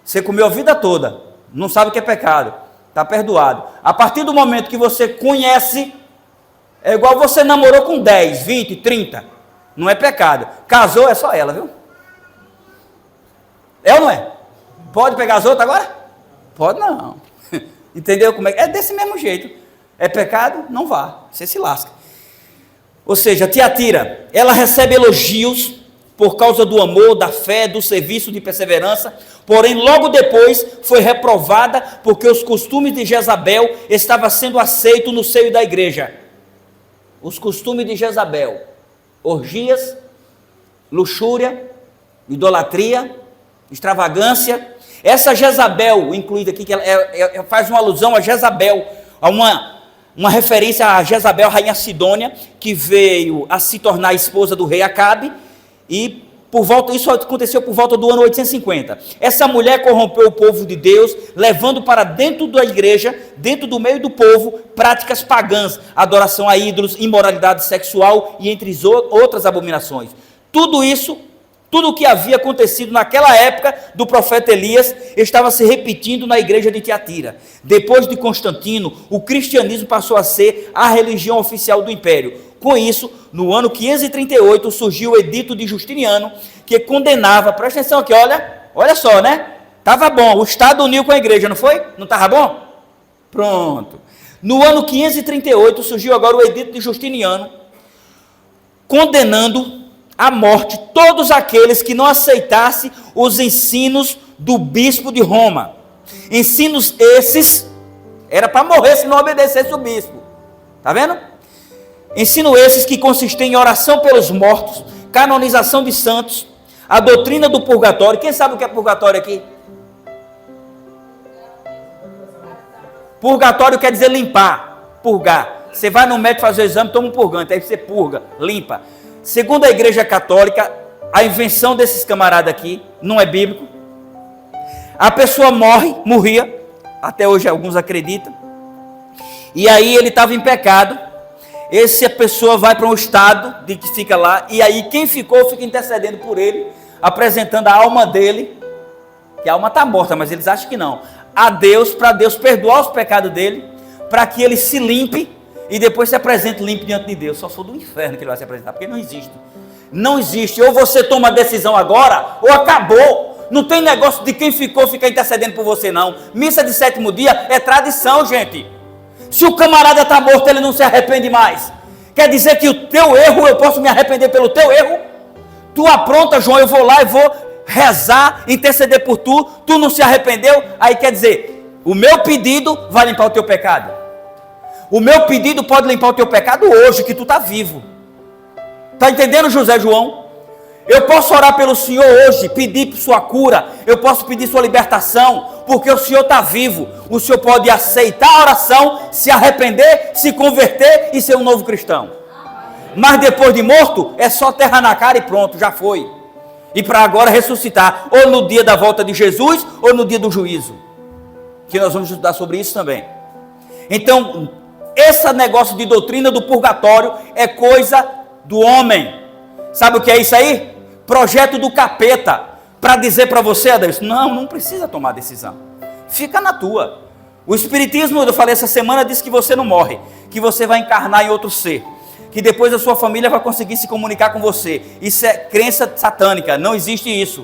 Speaker 1: Você comeu a vida toda, não sabe o que é pecado, está perdoado. A partir do momento que você conhece, é igual você namorou com 10, 20, 30, não é pecado. Casou, é só ela, viu? É ou não é? Pode pegar as outras agora? Pode não. Entendeu como é? É desse mesmo jeito. É pecado? Não vá. Você se lasca. Ou seja, Tiatira, ela recebe elogios por causa do amor, da fé, do serviço, de perseverança, porém logo depois foi reprovada porque os costumes de Jezabel estavam sendo aceitos no seio da igreja. Os costumes de Jezabel, orgias, luxúria, idolatria, extravagância. Essa Jezabel, incluída aqui, que ela faz uma alusão a Jezabel, a uma referência a Jezabel, a rainha Sidônia, que veio a se tornar esposa do rei Acabe, e isso aconteceu por volta do ano 850. Essa mulher corrompeu o povo de Deus, levando para dentro da igreja, dentro do meio do povo, práticas pagãs, adoração a ídolos, imoralidade sexual e entre outras abominações. Tudo o que havia acontecido naquela época do profeta Elias estava se repetindo na igreja de Tiatira. Depois de Constantino, o cristianismo passou a ser a religião oficial do império. Com isso, no ano 538, surgiu o edito de Justiniano, que condenava, presta atenção aqui, olha só, né? Estava bom, o Estado uniu com a igreja, não foi? Não estava bom? Pronto. No ano 538, surgiu agora o edito de Justiniano, condenando à morte todos aqueles que não aceitassem os ensinos do bispo de Roma. Ensinos esses, era para morrer se não obedecesse o bispo. Está vendo? Ensino esses que consistem em oração pelos mortos, canonização de santos, a doutrina do purgatório. Quem sabe o que é purgatório aqui? Purgatório quer dizer limpar, purgar. Você vai no médico fazer o exame, toma um purgante, aí você purga, limpa. Segundo a igreja católica, a invenção desses camaradas aqui não é bíblico. A pessoa morria, até hoje alguns acreditam, e aí ele estava em pecado. Essa pessoa vai para um estado de que fica lá, e aí quem ficou fica intercedendo por ele, apresentando a alma dele, que a alma está morta, mas eles acham que não, a Deus, para Deus perdoar os pecados dele, para que ele se limpe, e depois se apresente limpo diante de Deus. Só for do inferno que ele vai se apresentar, porque não existe. Não existe, ou você toma a decisão agora, ou acabou. Não tem negócio de quem ficou ficar intercedendo por você não. Missa de 7º dia é tradição, gente. Se o camarada está morto, ele não se arrepende mais. Quer dizer que o teu erro, eu posso me arrepender pelo teu erro? Tu apronta, João, eu vou lá e vou rezar, interceder por tu, tu não se arrependeu? Aí quer dizer, o meu pedido vai limpar o teu pecado. O meu pedido pode limpar o teu pecado hoje, que tu está vivo. Está entendendo, José João? Eu posso orar pelo Senhor hoje, pedir sua cura, eu posso pedir sua libertação, porque o Senhor está vivo. O Senhor pode aceitar a oração, se arrepender, se converter e ser um novo cristão. Mas depois de morto, é só terra na cara e pronto, já foi. E para agora ressuscitar, ou no dia da volta de Jesus, ou no dia do juízo. Que nós vamos estudar sobre isso também. Então, esse negócio de doutrina do purgatório é coisa do homem. Sabe o que é isso aí? Projeto do capeta, para dizer para você, Adeus, não precisa tomar decisão, fica na tua. O espiritismo, eu falei essa semana, diz que você não morre, que você vai encarnar em outro ser, que depois a sua família vai conseguir se comunicar com você. Isso é crença satânica, não existe isso.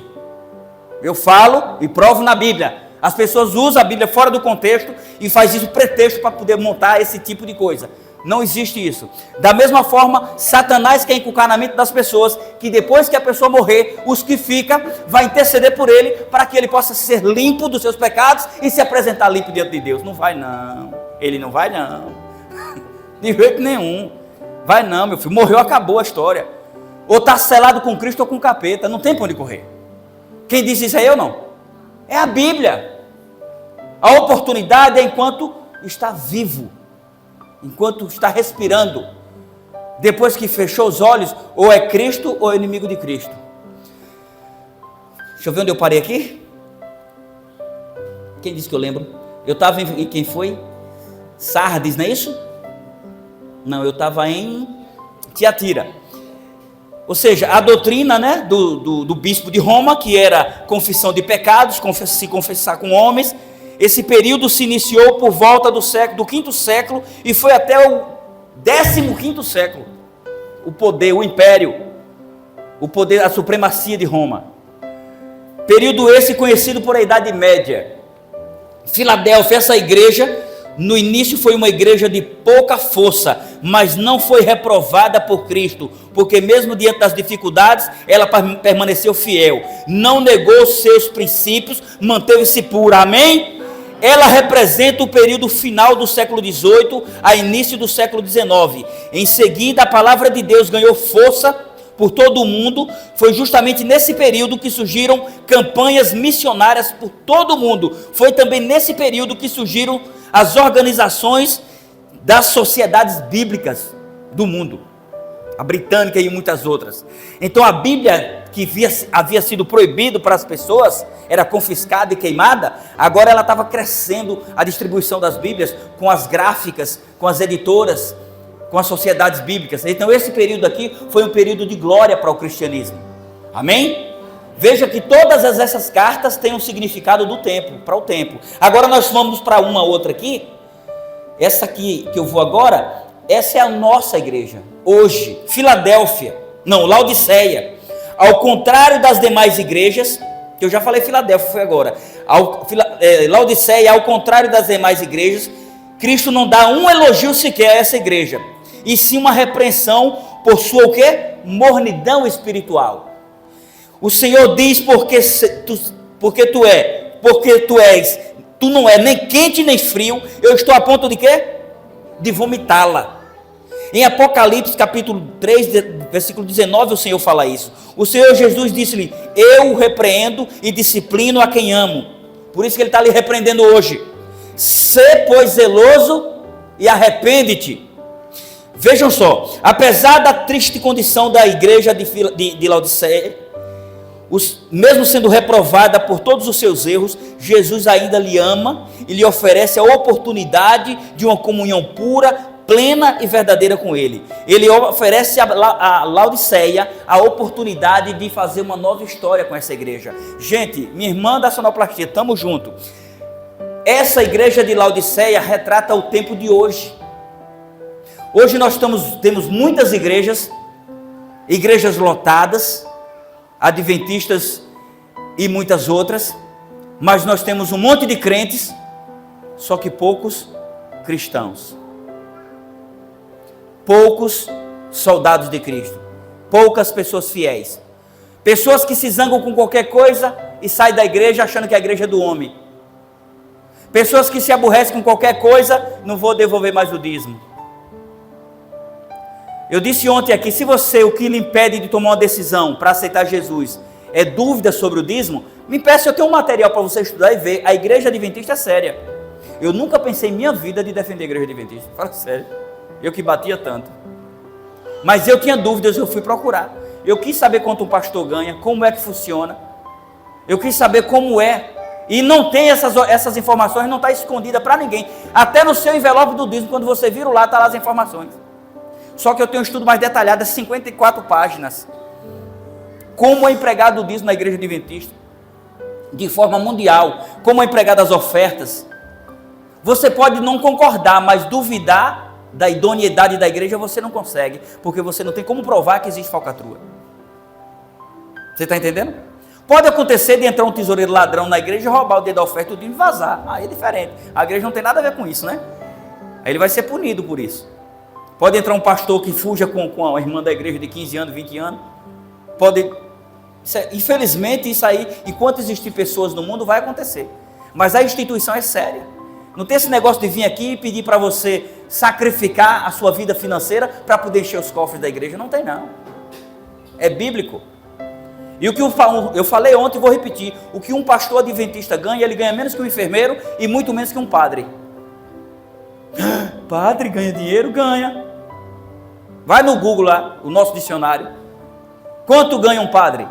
Speaker 1: Eu falo e provo na Bíblia. As pessoas usam a Bíblia fora do contexto e faz isso pretexto para poder montar esse tipo de coisa. Não existe isso. Da mesma forma, Satanás quer inculcar na mente das pessoas que depois que a pessoa morrer, os que ficam vai interceder por ele para que ele possa ser limpo dos seus pecados e se apresentar limpo diante de Deus. Não vai não. Ele não vai não. De jeito nenhum. Vai não, meu filho. Morreu, acabou a história. Ou está selado com Cristo ou com o capeta. Não tem para onde correr. Quem disse isso é eu não. É a Bíblia. A oportunidade é enquanto está vivo. Enquanto está respirando, depois que fechou os olhos, ou é Cristo ou é inimigo de Cristo. Deixa eu ver onde eu parei aqui. Quem disse que eu lembro? Eu estava em quem foi? Sardes, não é isso? Não, eu estava em Tiatira. Ou seja, a doutrina, né, do bispo de Roma, que era confissão de pecados, se confessar com homens. Esse período se iniciou por volta do 5º século e foi até o 15º século. O poder, o império, o poder, a supremacia de Roma. Período esse conhecido por a Idade Média. Filadélfia, essa igreja, No início foi uma igreja de pouca força, mas não foi reprovada por Cristo, porque mesmo diante das dificuldades, ela permaneceu fiel, não negou seus princípios, manteve-se pura, amém? Ela representa o período final do século XVIII a início do século XIX. Em seguida, a palavra de Deus ganhou força por todo o mundo. Foi justamente nesse período que surgiram campanhas missionárias por todo o mundo. Foi também nesse período que surgiram as organizações das sociedades bíblicas do mundo, a britânica e muitas outras. Então a Bíblia, que havia sido proibido para as pessoas, era confiscada e queimada, agora ela estava crescendo a distribuição das Bíblias com as gráficas, com as editoras, com as sociedades bíblicas. Então esse período aqui foi um período de glória para o cristianismo, amém? Veja que todas essas cartas têm um significado do tempo, para o tempo. Agora nós vamos para uma outra aqui. Essa aqui que eu vou agora, essa é a nossa igreja, hoje, Laodiceia. Ao contrário das demais igrejas, que eu já falei Filadélfia, foi agora. Laodiceia, ao contrário das demais igrejas, Cristo não dá um elogio sequer a essa igreja, e sim uma repreensão por sua o quê? Mornidão espiritual. O Senhor diz, tu não é nem quente nem frio, eu estou a ponto de quê? De vomitá-la. Em Apocalipse capítulo 3, versículo 19, o Senhor fala isso. O Senhor Jesus disse-lhe, eu o repreendo e disciplino a quem amo. Por isso que ele está lhe repreendendo hoje. Sê, pois, zeloso e arrepende-te. Vejam só, apesar da triste condição da igreja de Laodiceia, mesmo sendo reprovada por todos os seus erros, Jesus ainda lhe ama e lhe oferece a oportunidade de uma comunhão pura, plena e verdadeira com Ele. Ele oferece a Laodiceia a oportunidade de fazer uma nova história com essa igreja. Gente, minha irmã da sonoplastia, estamos juntos. Essa igreja de Laodiceia retrata o tempo de hoje. Hoje nós temos muitas igrejas lotadas, adventistas e muitas outras, mas nós temos um monte de crentes, só que poucos cristãos, poucos soldados de Cristo, poucas pessoas fiéis, pessoas que se zangam com qualquer coisa e saem da igreja achando que a igreja é do homem, pessoas que se aborrecem com qualquer coisa, não vou devolver mais o dízimo. Eu disse ontem aqui, se o que lhe impede de tomar uma decisão para aceitar Jesus é dúvida sobre o dízimo, me peça, eu tenho um material para você estudar e ver. A igreja adventista é séria. Eu nunca pensei em minha vida de defender a igreja adventista, fala sério, eu que batia tanto. Mas eu tinha dúvidas, eu fui procurar. Eu quis saber quanto um pastor ganha, como é que funciona. Eu quis saber como é. E não tem essas informações, não está escondida para ninguém. Até no seu envelope do dízimo, quando você vira lá, está lá as informações. Só que eu tenho um estudo mais detalhado, é 54 páginas. Como é empregado o dízimo na igreja adventista, de forma mundial, como é empregado as ofertas. Você pode não concordar, mas duvidar da idoneidade da igreja você não consegue, porque você não tem como provar que existe falcatrua. Você está entendendo? Pode acontecer de entrar um tesoureiro ladrão na igreja, roubar o dinheiro da oferta e vazar. Aí é diferente. A igreja não tem nada a ver com isso, né? Aí ele vai ser punido por isso. Pode entrar um pastor que fuja com a irmã da igreja de 15 anos, 20 anos. Infelizmente isso aí, enquanto existir pessoas no mundo, vai acontecer. Mas a instituição é séria. Não tem esse negócio de vir aqui e pedir para você sacrificar a sua vida financeira para poder encher os cofres da igreja. Não tem não. É bíblico. E o que eu falei ontem e vou repetir. O que um pastor adventista ganha, ele ganha menos que um enfermeiro e muito menos que um padre. Padre ganha dinheiro? Ganha. Vai no Google lá, o nosso dicionário. Quanto ganha um padre?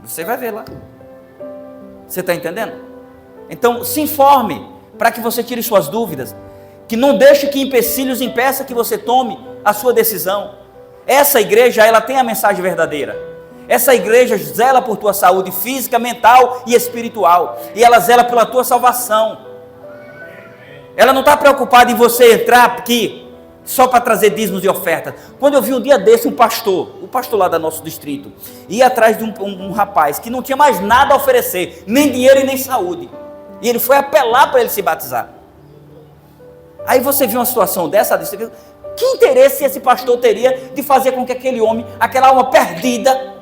Speaker 1: Você vai ver lá. Você está entendendo? Então se informe, para que você tire suas dúvidas. Que não deixe que empecilhos impeçam que você tome a sua decisão. Essa igreja, ela tem a mensagem verdadeira. Essa igreja zela por tua saúde física, mental e espiritual. E ela zela pela tua salvação. Ela não está preocupada em você entrar aqui só para trazer dízimos e ofertas. Quando eu vi um dia desse o pastor lá do nosso distrito, ia atrás de um rapaz que não tinha mais nada a oferecer, nem dinheiro e nem saúde. E ele foi apelar para ele se batizar. Aí você viu uma situação dessa, que interesse esse pastor teria de fazer com que aquele homem, aquela alma perdida,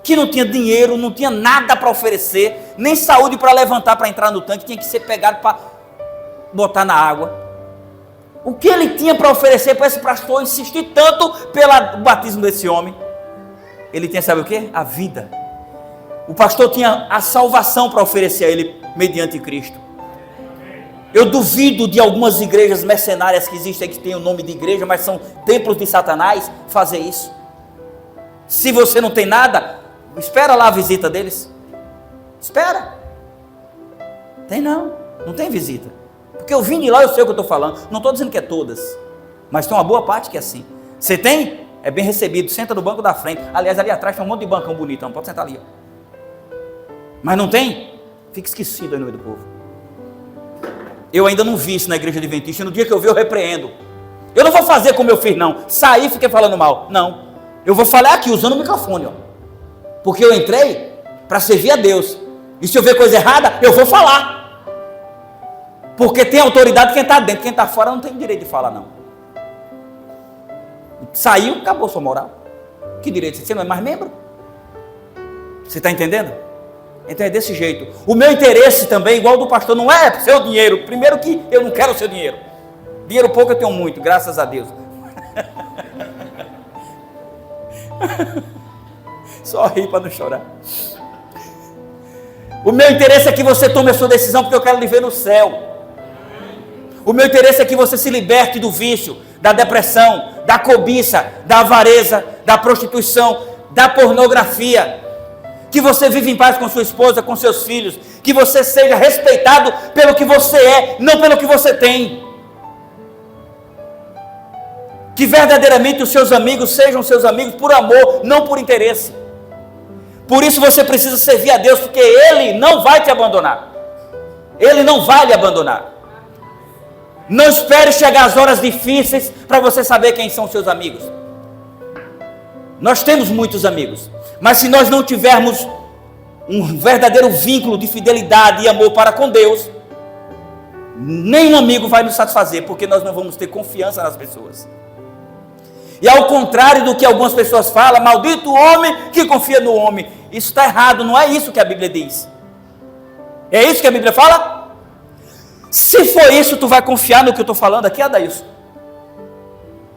Speaker 1: que não tinha dinheiro, não tinha nada para oferecer, nem saúde para levantar, para entrar no tanque, tinha que ser pegado para botar na água. O que ele tinha para oferecer para esse pastor insistir tanto pelo batismo desse homem? Ele tinha, sabe o que? A vida. O pastor tinha a salvação para oferecer a ele mediante Cristo. Eu duvido de algumas igrejas mercenárias que existem, que têm o nome de igreja, mas são templos de Satanás, fazer isso. Se você não tem nada, espera lá a visita deles. Espera. Tem não tem visita. Porque eu vim de lá, eu sei o que eu estou falando. Não estou dizendo que é todas, mas tem uma boa parte que é assim. Você tem? É bem recebido, senta no banco da frente. Aliás, ali atrás tem um monte de bancão bonitão, pode sentar ali. Ó. Mas não tem? Fica esquecido aí no meio do povo. Eu ainda não vi isso na igreja adventista. No dia que eu ver, eu repreendo. Eu não vou fazer como eu fiz, não. Sair e fiquei falando mal. Não. Eu vou falar aqui, usando o microfone, ó. Porque eu entrei para servir a Deus. E se eu ver coisa errada, eu vou falar. Porque tem autoridade quem está dentro. Quem está fora não tem direito de falar, não. Saiu, acabou sua moral. Que direito? Você não é mais membro? Você está entendendo? Então é desse jeito. O meu interesse também, igual do pastor, não é seu dinheiro. Primeiro que eu não quero o seu dinheiro. Dinheiro pouco eu tenho muito, graças a Deus. Só rir para não chorar. O meu interesse é que você tome a sua decisão, porque eu quero lhe ver no céu. O meu interesse é que você se liberte do vício, da depressão, da cobiça, da avareza, da prostituição, da pornografia. Que você viva em paz com sua esposa, com seus filhos. Que você seja respeitado pelo que você é, não pelo que você tem. Que verdadeiramente os seus amigos sejam seus amigos por amor, não por interesse. Por isso você precisa servir a Deus, porque Ele não vai te abandonar. Ele não vai lhe abandonar. Não espere chegar as horas difíceis para você saber quem são seus amigos. Nós temos muitos amigos, mas se nós não tivermos um verdadeiro vínculo de fidelidade e amor para com Deus, nenhum amigo vai nos satisfazer, porque nós não vamos ter confiança nas pessoas. E ao contrário do que algumas pessoas falam, maldito o homem que confia no homem. Isso está errado, não é isso que a Bíblia diz. É isso que a Bíblia fala? Se for isso, tu vai confiar no que eu estou falando aqui, Adailson?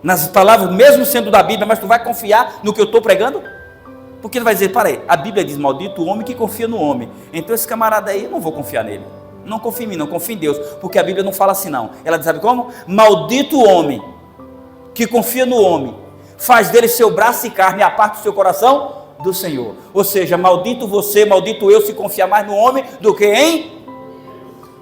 Speaker 1: Nas palavras, mesmo sendo da Bíblia, mas tu vai confiar no que eu estou pregando? Porque ele vai dizer, para aí, a Bíblia diz, maldito o homem que confia no homem. Então esse camarada aí, eu não vou confiar nele. Não confia em mim, não confia em Deus. Porque a Bíblia não fala assim não. Ela diz, sabe como? Maldito o homem que confia no homem, faz dele seu braço e carne e aparte o seu coração do Senhor. Ou seja, maldito você, maldito eu, se confiar mais no homem do que em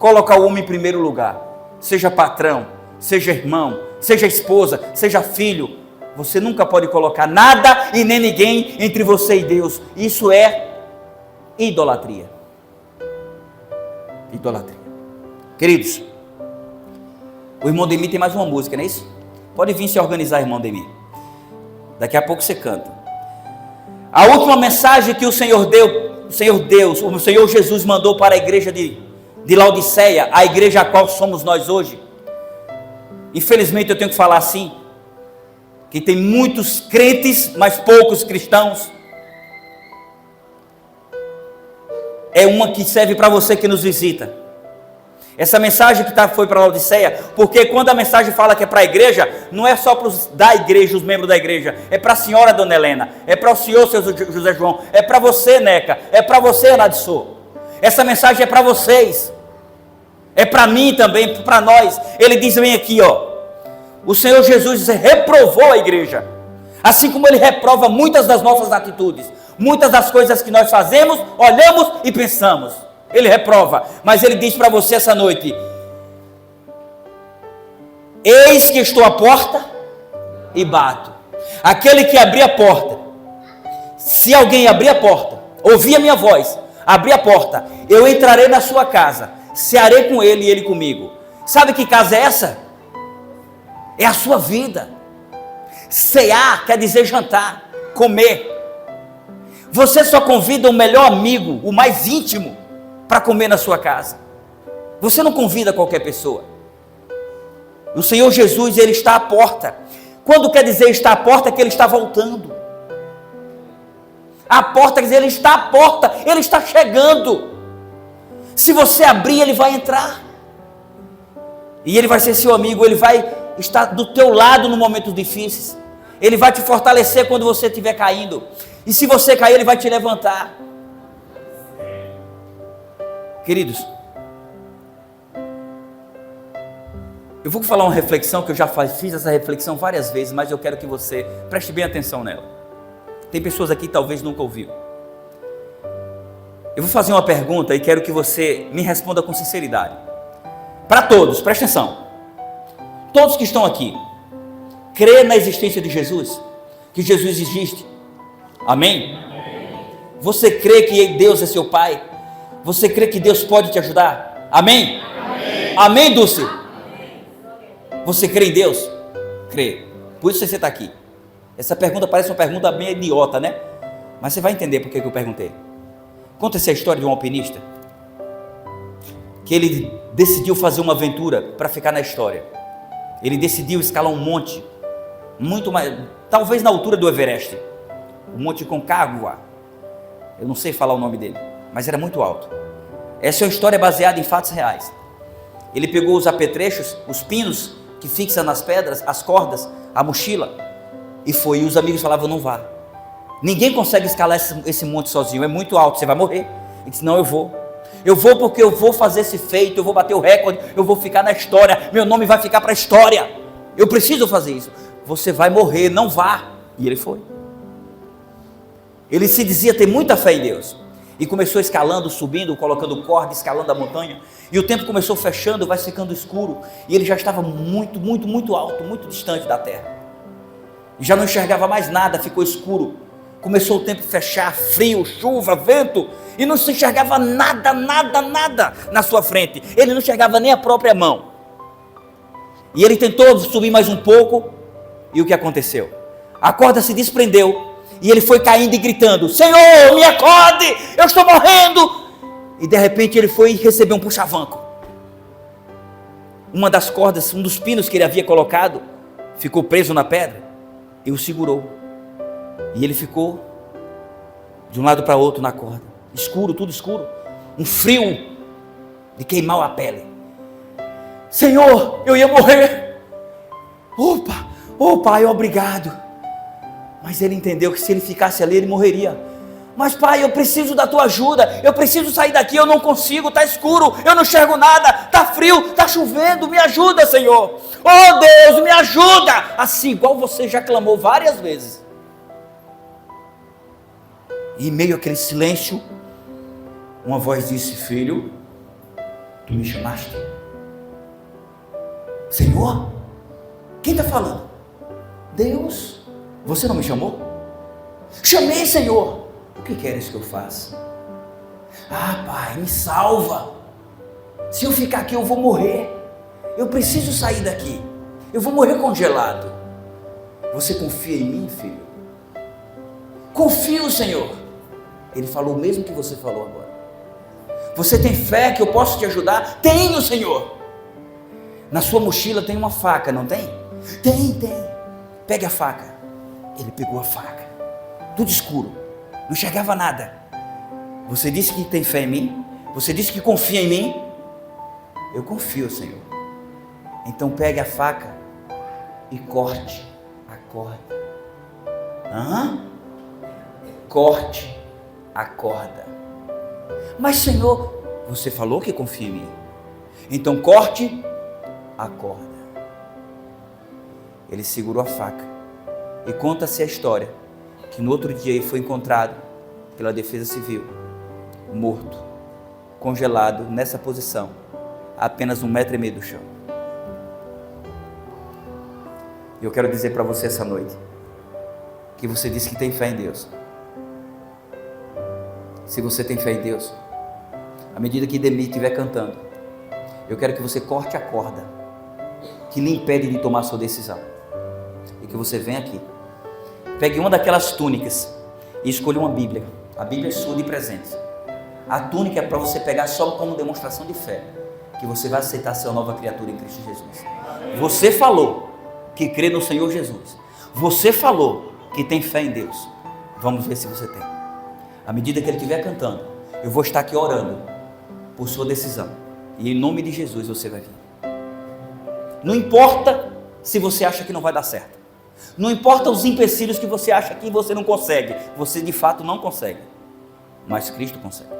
Speaker 1: colocar o homem em primeiro lugar. Seja patrão, seja irmão, seja esposa, seja filho. Você nunca pode colocar nada e nem ninguém entre você e Deus. Isso é idolatria. Idolatria. Queridos, o irmão Demi tem mais uma música, não é isso? Pode vir se organizar, irmão Demi. Daqui a pouco você canta. A última mensagem que o Senhor Jesus mandou para a igreja de Laodiceia, a igreja a qual somos nós hoje. Infelizmente eu tenho que falar assim, que tem muitos crentes, mas poucos cristãos. É uma que serve para você que nos visita. Essa mensagem que foi para Laodiceia, porque quando a mensagem fala que é para a igreja, não é só para os da igreja, os membros da igreja, é para a senhora Dona Helena, é para o senhor, seu José João, é para você, Neca, é para você, Nadissô. Essa mensagem é para vocês, é para mim também, para nós. Ele diz bem aqui, ó, o Senhor Jesus reprovou a igreja, assim como Ele reprova muitas das nossas atitudes, muitas das coisas que nós fazemos, olhamos e pensamos. Ele reprova, mas Ele diz para você essa noite: eis que estou à porta e bato. Aquele que abrir a porta, se alguém abrir a porta, ouvir a minha voz, abrir a porta, eu entrarei na sua casa, cearei com ele e ele comigo. Sabe que casa é essa? É a sua vida. Cear quer dizer jantar, comer. Você só convida o melhor amigo, o mais íntimo, para comer na sua casa. Você não convida qualquer pessoa. O Senhor Jesus, Ele está à porta. Quando quer dizer está à porta, é que Ele está voltando. A porta quer dizer, Ele está à porta, Ele está chegando. Se você abrir, Ele vai entrar. E Ele vai ser seu amigo, Ele vai estar do teu lado no momentos difíceis. Ele vai te fortalecer quando você estiver caindo. E se você cair, Ele vai te levantar. Queridos, eu vou falar uma reflexão que eu já fiz essa reflexão várias vezes, mas eu quero que você preste bem atenção nela. Tem pessoas aqui que talvez nunca ouviram. Eu vou fazer uma pergunta e quero que você me responda com sinceridade. Para todos, preste atenção. Todos que estão aqui, crê na existência de Jesus? Que Jesus existe? Amém? Você crê que Deus é seu Pai? Você crê que Deus pode te ajudar? Amém? Amém, Dulce? Você crê em Deus? Crê. Por isso você está aqui. Essa pergunta parece uma pergunta bem idiota, né? Mas você vai entender por que eu perguntei. Conta-se a história de um alpinista que ele decidiu fazer uma aventura para ficar na história. Ele decidiu escalar um monte, muito mais, talvez na altura do Everest, o Monte Concagua. Eu não sei falar o nome dele, mas era muito alto. Essa é uma história baseada em fatos reais. Ele pegou os apetrechos, os pinos que fixam nas pedras, as cordas, a mochila, e foi. E os amigos falavam: não vá, ninguém consegue escalar esse monte sozinho, é muito alto, você vai morrer. Ele disse: não, eu vou porque eu vou fazer esse feito, eu vou bater o recorde, eu vou ficar na história, meu nome vai ficar para a história, eu preciso fazer isso. Você vai morrer, não vá. E ele foi. Ele se dizia ter muita fé em Deus, e começou escalando, subindo, colocando corda, escalando a montanha, e o tempo começou fechando, vai ficando escuro, e ele já estava muito, muito, muito alto, muito distante da terra, e já não enxergava mais nada, ficou escuro. Começou o tempo a fechar, frio, chuva, vento, e não se enxergava nada, nada, nada na sua frente. Ele não enxergava nem a própria mão. E ele tentou subir mais um pouco, e o que aconteceu? A corda se desprendeu, e ele foi caindo e gritando: Senhor, me acorde, eu estou morrendo. E de repente ele foi receber um puxavanco. Uma das cordas, um dos pinos que ele havia colocado, ficou preso na pedra, e o segurou. E ele ficou de um lado para outro na corda, escuro, tudo escuro, um frio de queimar a pele. Senhor, eu ia morrer. Pai, obrigado. Mas ele entendeu que se ele ficasse ali, ele morreria. Mas pai, eu preciso da tua ajuda, eu preciso sair daqui, eu não consigo, está escuro, eu não enxergo nada, está frio, está chovendo, me ajuda, Senhor. Oh Deus, me ajuda. Assim, igual você já clamou várias vezes. E em meio àquele silêncio, uma voz disse: filho, tu me chamaste? Senhor? Quem está falando? Deus. Você não me chamou? Chamei, Senhor. O que queres que eu faça? Ah, pai, me salva. Se eu ficar aqui eu vou morrer. Eu preciso sair daqui. Eu vou morrer congelado. Você confia em mim, filho? Confio, Senhor. Ele falou o mesmo que você falou agora. Você tem fé que eu posso te ajudar? Tenho, Senhor. Na sua mochila tem uma faca, não tem? Tem. Pegue a faca. Ele pegou a faca. Tudo escuro. Não enxergava nada. Você disse que tem fé em mim? Você disse que confia em mim? Eu confio, Senhor. Então pegue a faca e corte a corda. Corte a corda. Mas Senhor, você falou que confia em mim. Então corte a corda. Ele segurou a faca. E conta-se a história que no outro dia ele foi encontrado pela Defesa Civil, morto, congelado nessa posição, a apenas 1,5 metro do chão. E eu quero dizer para você essa noite, que você disse que tem fé em Deus. Se você tem fé em Deus, à medida que Demi estiver cantando, eu quero que você corte a corda que lhe impede de tomar a sua decisão, e que você venha aqui, pegue uma daquelas túnicas e escolha uma Bíblia. A Bíblia é sua de presente. A túnica é para você pegar só como demonstração de fé, que você vai aceitar ser uma nova criatura em Cristo Jesus. Você falou que crê no Senhor Jesus. Você falou que tem fé em Deus. Vamos ver se você tem. À medida que ele estiver cantando, eu vou estar aqui orando por sua decisão. E em nome de Jesus você vai vir. Não importa se você acha que não vai dar certo. Não importa os empecilhos que você acha que você não consegue. Você de fato não consegue. Mas Cristo consegue.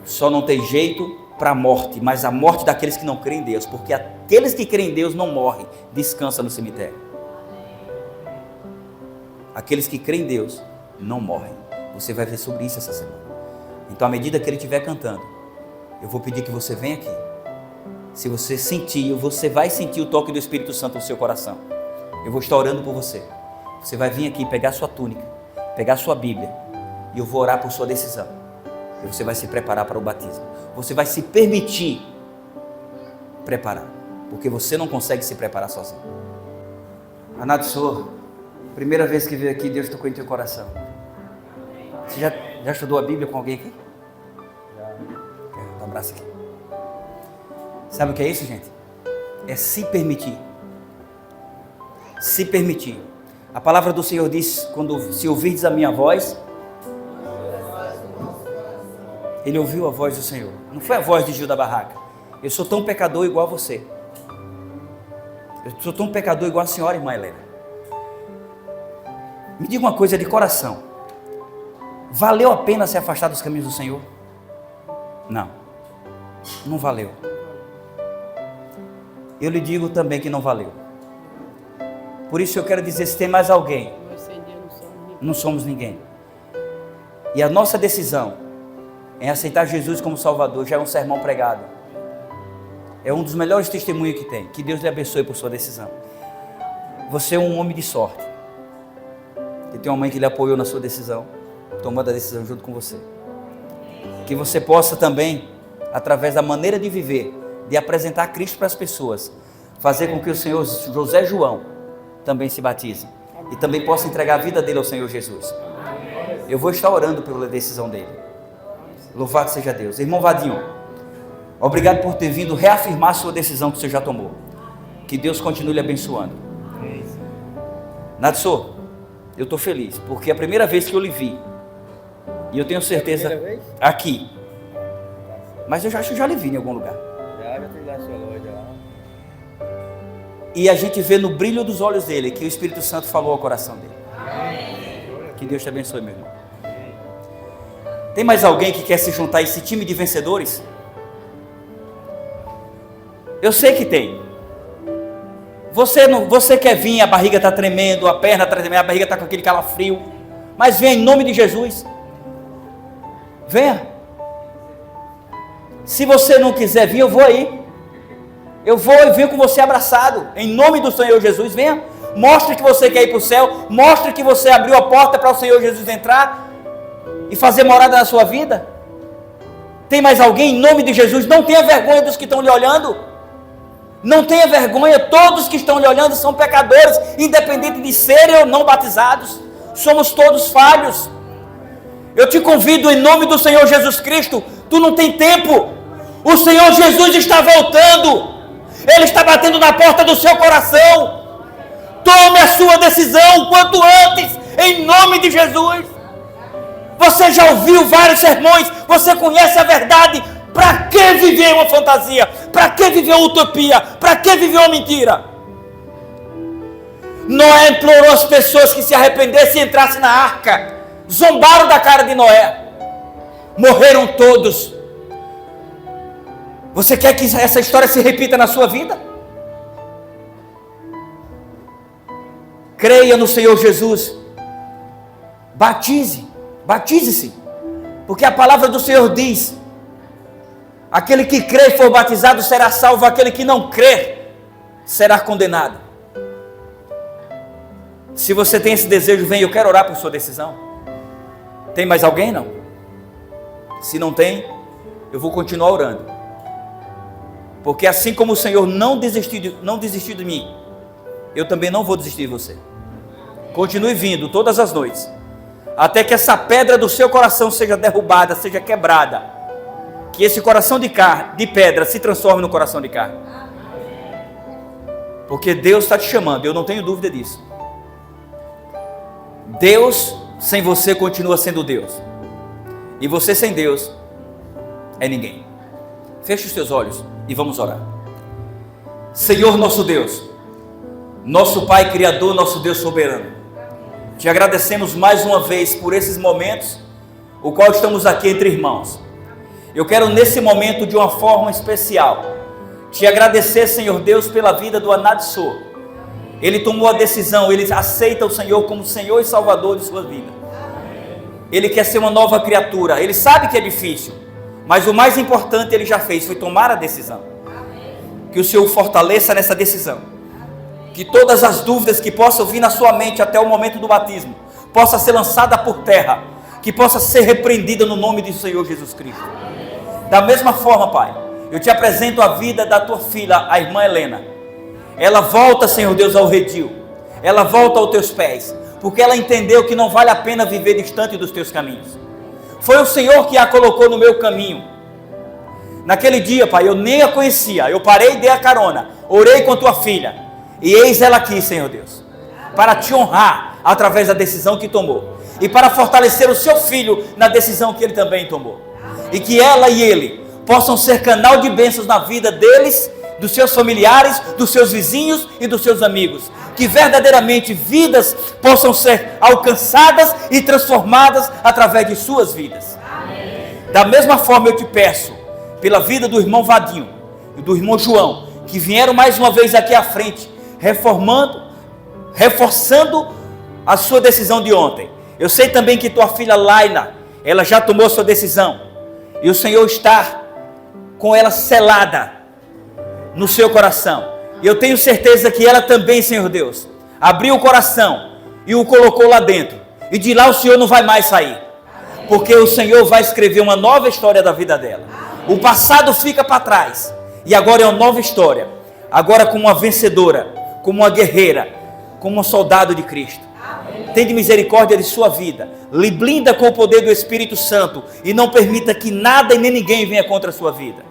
Speaker 1: Só não tem jeito para a morte, mas a morte daqueles que não creem em Deus. Porque aqueles que creem em Deus não morrem, descansam no cemitério. Aqueles que creem em Deus não morrem. Você vai ver sobre isso essa semana. Então, à medida que ele estiver cantando, eu vou pedir que você venha aqui. Se você sentir, você vai sentir o toque do Espírito Santo no seu coração. Eu vou estar orando por você. Você vai vir aqui pegar sua túnica, pegar sua Bíblia, e eu vou orar por sua decisão. E você vai se preparar para o batismo. Você vai se permitir preparar, porque você não consegue se preparar sozinho. Amado Senhor, primeira vez que veio aqui, Deus tocou em teu coração. Você já estudou a Bíblia com alguém aqui? Já. Dá um abraço aqui. Sabe o que é isso, gente? É se permitir. Se permitir. A palavra do Senhor diz, quando se ouvirdes a minha voz, ele ouviu a voz do Senhor. Não foi a voz de Gil da Barraca. Eu sou tão pecador igual a você. Eu sou tão pecador igual a senhora, irmã Helena. Me diga uma coisa de coração. Valeu a pena se afastar dos caminhos do Senhor? Não. Não valeu. Eu lhe digo também que não valeu. Por isso eu quero dizer, se tem mais alguém, não somos ninguém. E a nossa decisão em aceitar Jesus como Salvador já é um sermão pregado. É um dos melhores testemunhos que tem. Que Deus lhe abençoe por sua decisão. Você é um homem de sorte. E tem uma mãe que lhe apoiou na sua decisão, tomando a decisão junto com você. Que você possa também, através da maneira de viver, de apresentar Cristo para as pessoas, fazer com que o Senhor José João também se batize e também possa entregar a vida dele ao Senhor Jesus. Eu vou estar orando pela decisão dele. Louvado seja Deus. Irmão Vadinho, obrigado por ter vindo reafirmar a sua decisão que você já tomou. Que Deus continue lhe abençoando. Nadsor, eu estou feliz, porque é a primeira vez que eu lhe vi, e eu tenho certeza, aqui, mas eu acho que já lhe vi em algum lugar.
Speaker 3: Já fui lá na sua loja lá.
Speaker 1: E a gente vê no brilho dos olhos dele, que o Espírito Santo falou ao coração dele. Que Deus te abençoe, meu irmão. Tem mais alguém que quer se juntar a esse time de vencedores? Eu sei que tem. Você quer vir, a barriga está tremendo, a perna está tremendo, a barriga está com aquele calafrio. Mas venha em nome de Jesus. Venha. Se você não quiser vir, eu vou aí. Eu vou e venho com você abraçado. Em nome do Senhor Jesus, venha. Mostre que você quer ir para o céu. Mostre que você abriu a porta para o Senhor Jesus entrar e fazer morada na sua vida. Tem mais alguém? Em nome de Jesus, não tenha vergonha dos que estão lhe olhando. Não tenha vergonha, todos que estão lhe olhando são pecadores, independente de serem ou não batizados. Somos todos falhos. Eu te convido em nome do Senhor Jesus Cristo. Tu não tem tempo. O Senhor Jesus está voltando. Ele está batendo na porta do seu coração. Tome a sua decisão quanto antes, em nome de Jesus. Você já ouviu vários sermões, você conhece a verdade. Para que viver uma fantasia? Para que viver uma utopia? Para que viver uma mentira? Noé implorou às pessoas que se arrependessem e entrassem na arca. Zombaram da cara de Noé. Morreram todos. Você quer que essa história se repita na sua vida? Creia no Senhor Jesus. Batize-se. Porque a palavra do Senhor diz: aquele que crê e for batizado será salvo, aquele que não crer será condenado. Se você tem esse desejo, vem, eu quero orar por sua decisão. Tem mais alguém? Não? Se não tem, eu vou continuar orando. Porque assim como o Senhor não desistiu de mim, eu também não vou desistir de você. Continue vindo todas as noites, até que essa pedra do seu coração seja derrubada, seja quebrada. Que esse coração de pedra se transforme no coração de carne. Porque Deus está te chamando, eu não tenho dúvida disso. Deus sem você continua sendo Deus. E você sem Deus é ninguém. Feche os teus olhos e vamos orar. Senhor nosso Deus, nosso Pai Criador, nosso Deus soberano, te agradecemos mais uma vez por esses momentos, o qual estamos aqui entre irmãos. Eu quero nesse momento de uma forma especial te agradecer, Senhor Deus, pela vida do Anadsor. Ele tomou a decisão, ele aceita o Senhor como Senhor e Salvador de sua vida. Ele quer ser uma nova criatura, ele sabe que é difícil, mas o mais importante ele já fez, foi tomar a decisão. Que o Senhor o fortaleça nessa decisão. Que todas as dúvidas que possam vir na sua mente até o momento do batismo, possa ser lançada por terra, que possa ser repreendida no nome do Senhor Jesus Cristo. Da mesma forma, Pai, eu te apresento a vida da tua filha, a irmã Helena. Ela volta, Senhor Deus, ao redil. Ela volta aos teus pés, porque ela entendeu que não vale a pena viver distante dos teus caminhos. Foi o Senhor que a colocou no meu caminho. Naquele dia, Pai, eu nem a conhecia. Eu parei e dei a carona. Orei com a tua filha. E eis ela aqui, Senhor Deus, para te honrar através da decisão que tomou. E para fortalecer o seu filho na decisão que ele também tomou. E que ela e ele possam ser canal de bênçãos na vida deles, dos seus familiares, dos seus vizinhos e dos seus amigos. Que verdadeiramente vidas possam ser alcançadas e transformadas através de suas vidas. Da mesma forma eu te peço, pela vida do irmão Vadinho e do irmão João, que vieram mais uma vez aqui à frente, reforçando a sua decisão de ontem. Eu sei também que tua filha Laila, ela já tomou sua decisão, e o Senhor está com ela selada no seu coração, e eu tenho certeza que ela também, Senhor Deus, abriu o coração e o colocou lá dentro, e de lá o Senhor não vai mais sair, porque o Senhor vai escrever uma nova história da vida dela. O passado fica para trás, e agora é uma nova história, agora como uma vencedora, como uma guerreira, como um soldado de Cristo. Tende misericórdia de sua vida, lhe blinda com o poder do Espírito Santo, e não permita que nada e nem ninguém venha contra a sua vida.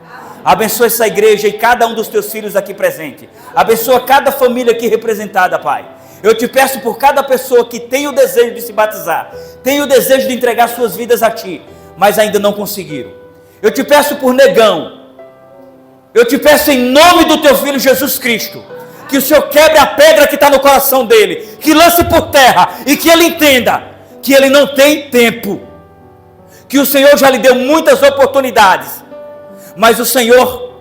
Speaker 1: Abençoa essa igreja e cada um dos teus filhos aqui presente. Abençoa cada família aqui representada, Pai. Eu te peço por cada pessoa que tem o desejo de se batizar, tem o desejo de entregar suas vidas a Ti, mas ainda não conseguiram. Eu te peço por Negão. Eu te peço em nome do Teu Filho Jesus Cristo, que o Senhor quebre a pedra que está no coração dele, que lance por terra, e que ele entenda que ele não tem tempo, que o Senhor já lhe deu muitas oportunidades, mas o Senhor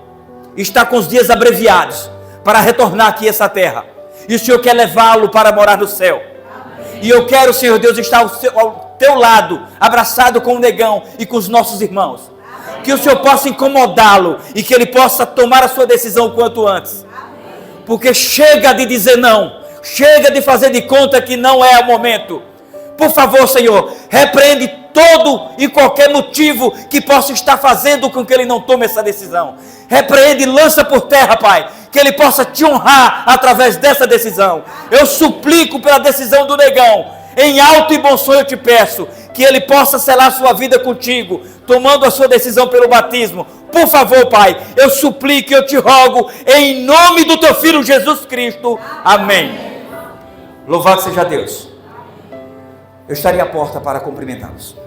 Speaker 1: está com os dias abreviados para retornar aqui a essa terra, e o Senhor quer levá-lo para morar no céu. E eu quero, Senhor Deus, estar ao teu lado, abraçado com o Negão e com os nossos irmãos, que o Senhor possa incomodá-lo e que ele possa tomar a sua decisão o quanto antes, porque chega de dizer não, chega de fazer de conta que não é o momento. Por favor, Senhor, repreende todo e qualquer motivo que possa estar fazendo com que ele não tome essa decisão. Repreende e lança por terra, Pai, que ele possa te honrar através dessa decisão. Eu suplico pela decisão do Negão, em alto e bom som eu te peço, que ele possa selar sua vida contigo, tomando a sua decisão pelo batismo. Por favor, Pai, eu suplico e eu te rogo, em nome do Teu Filho Jesus Cristo. Amém. Louvado seja Deus. Eu estarei à porta para cumprimentá-los.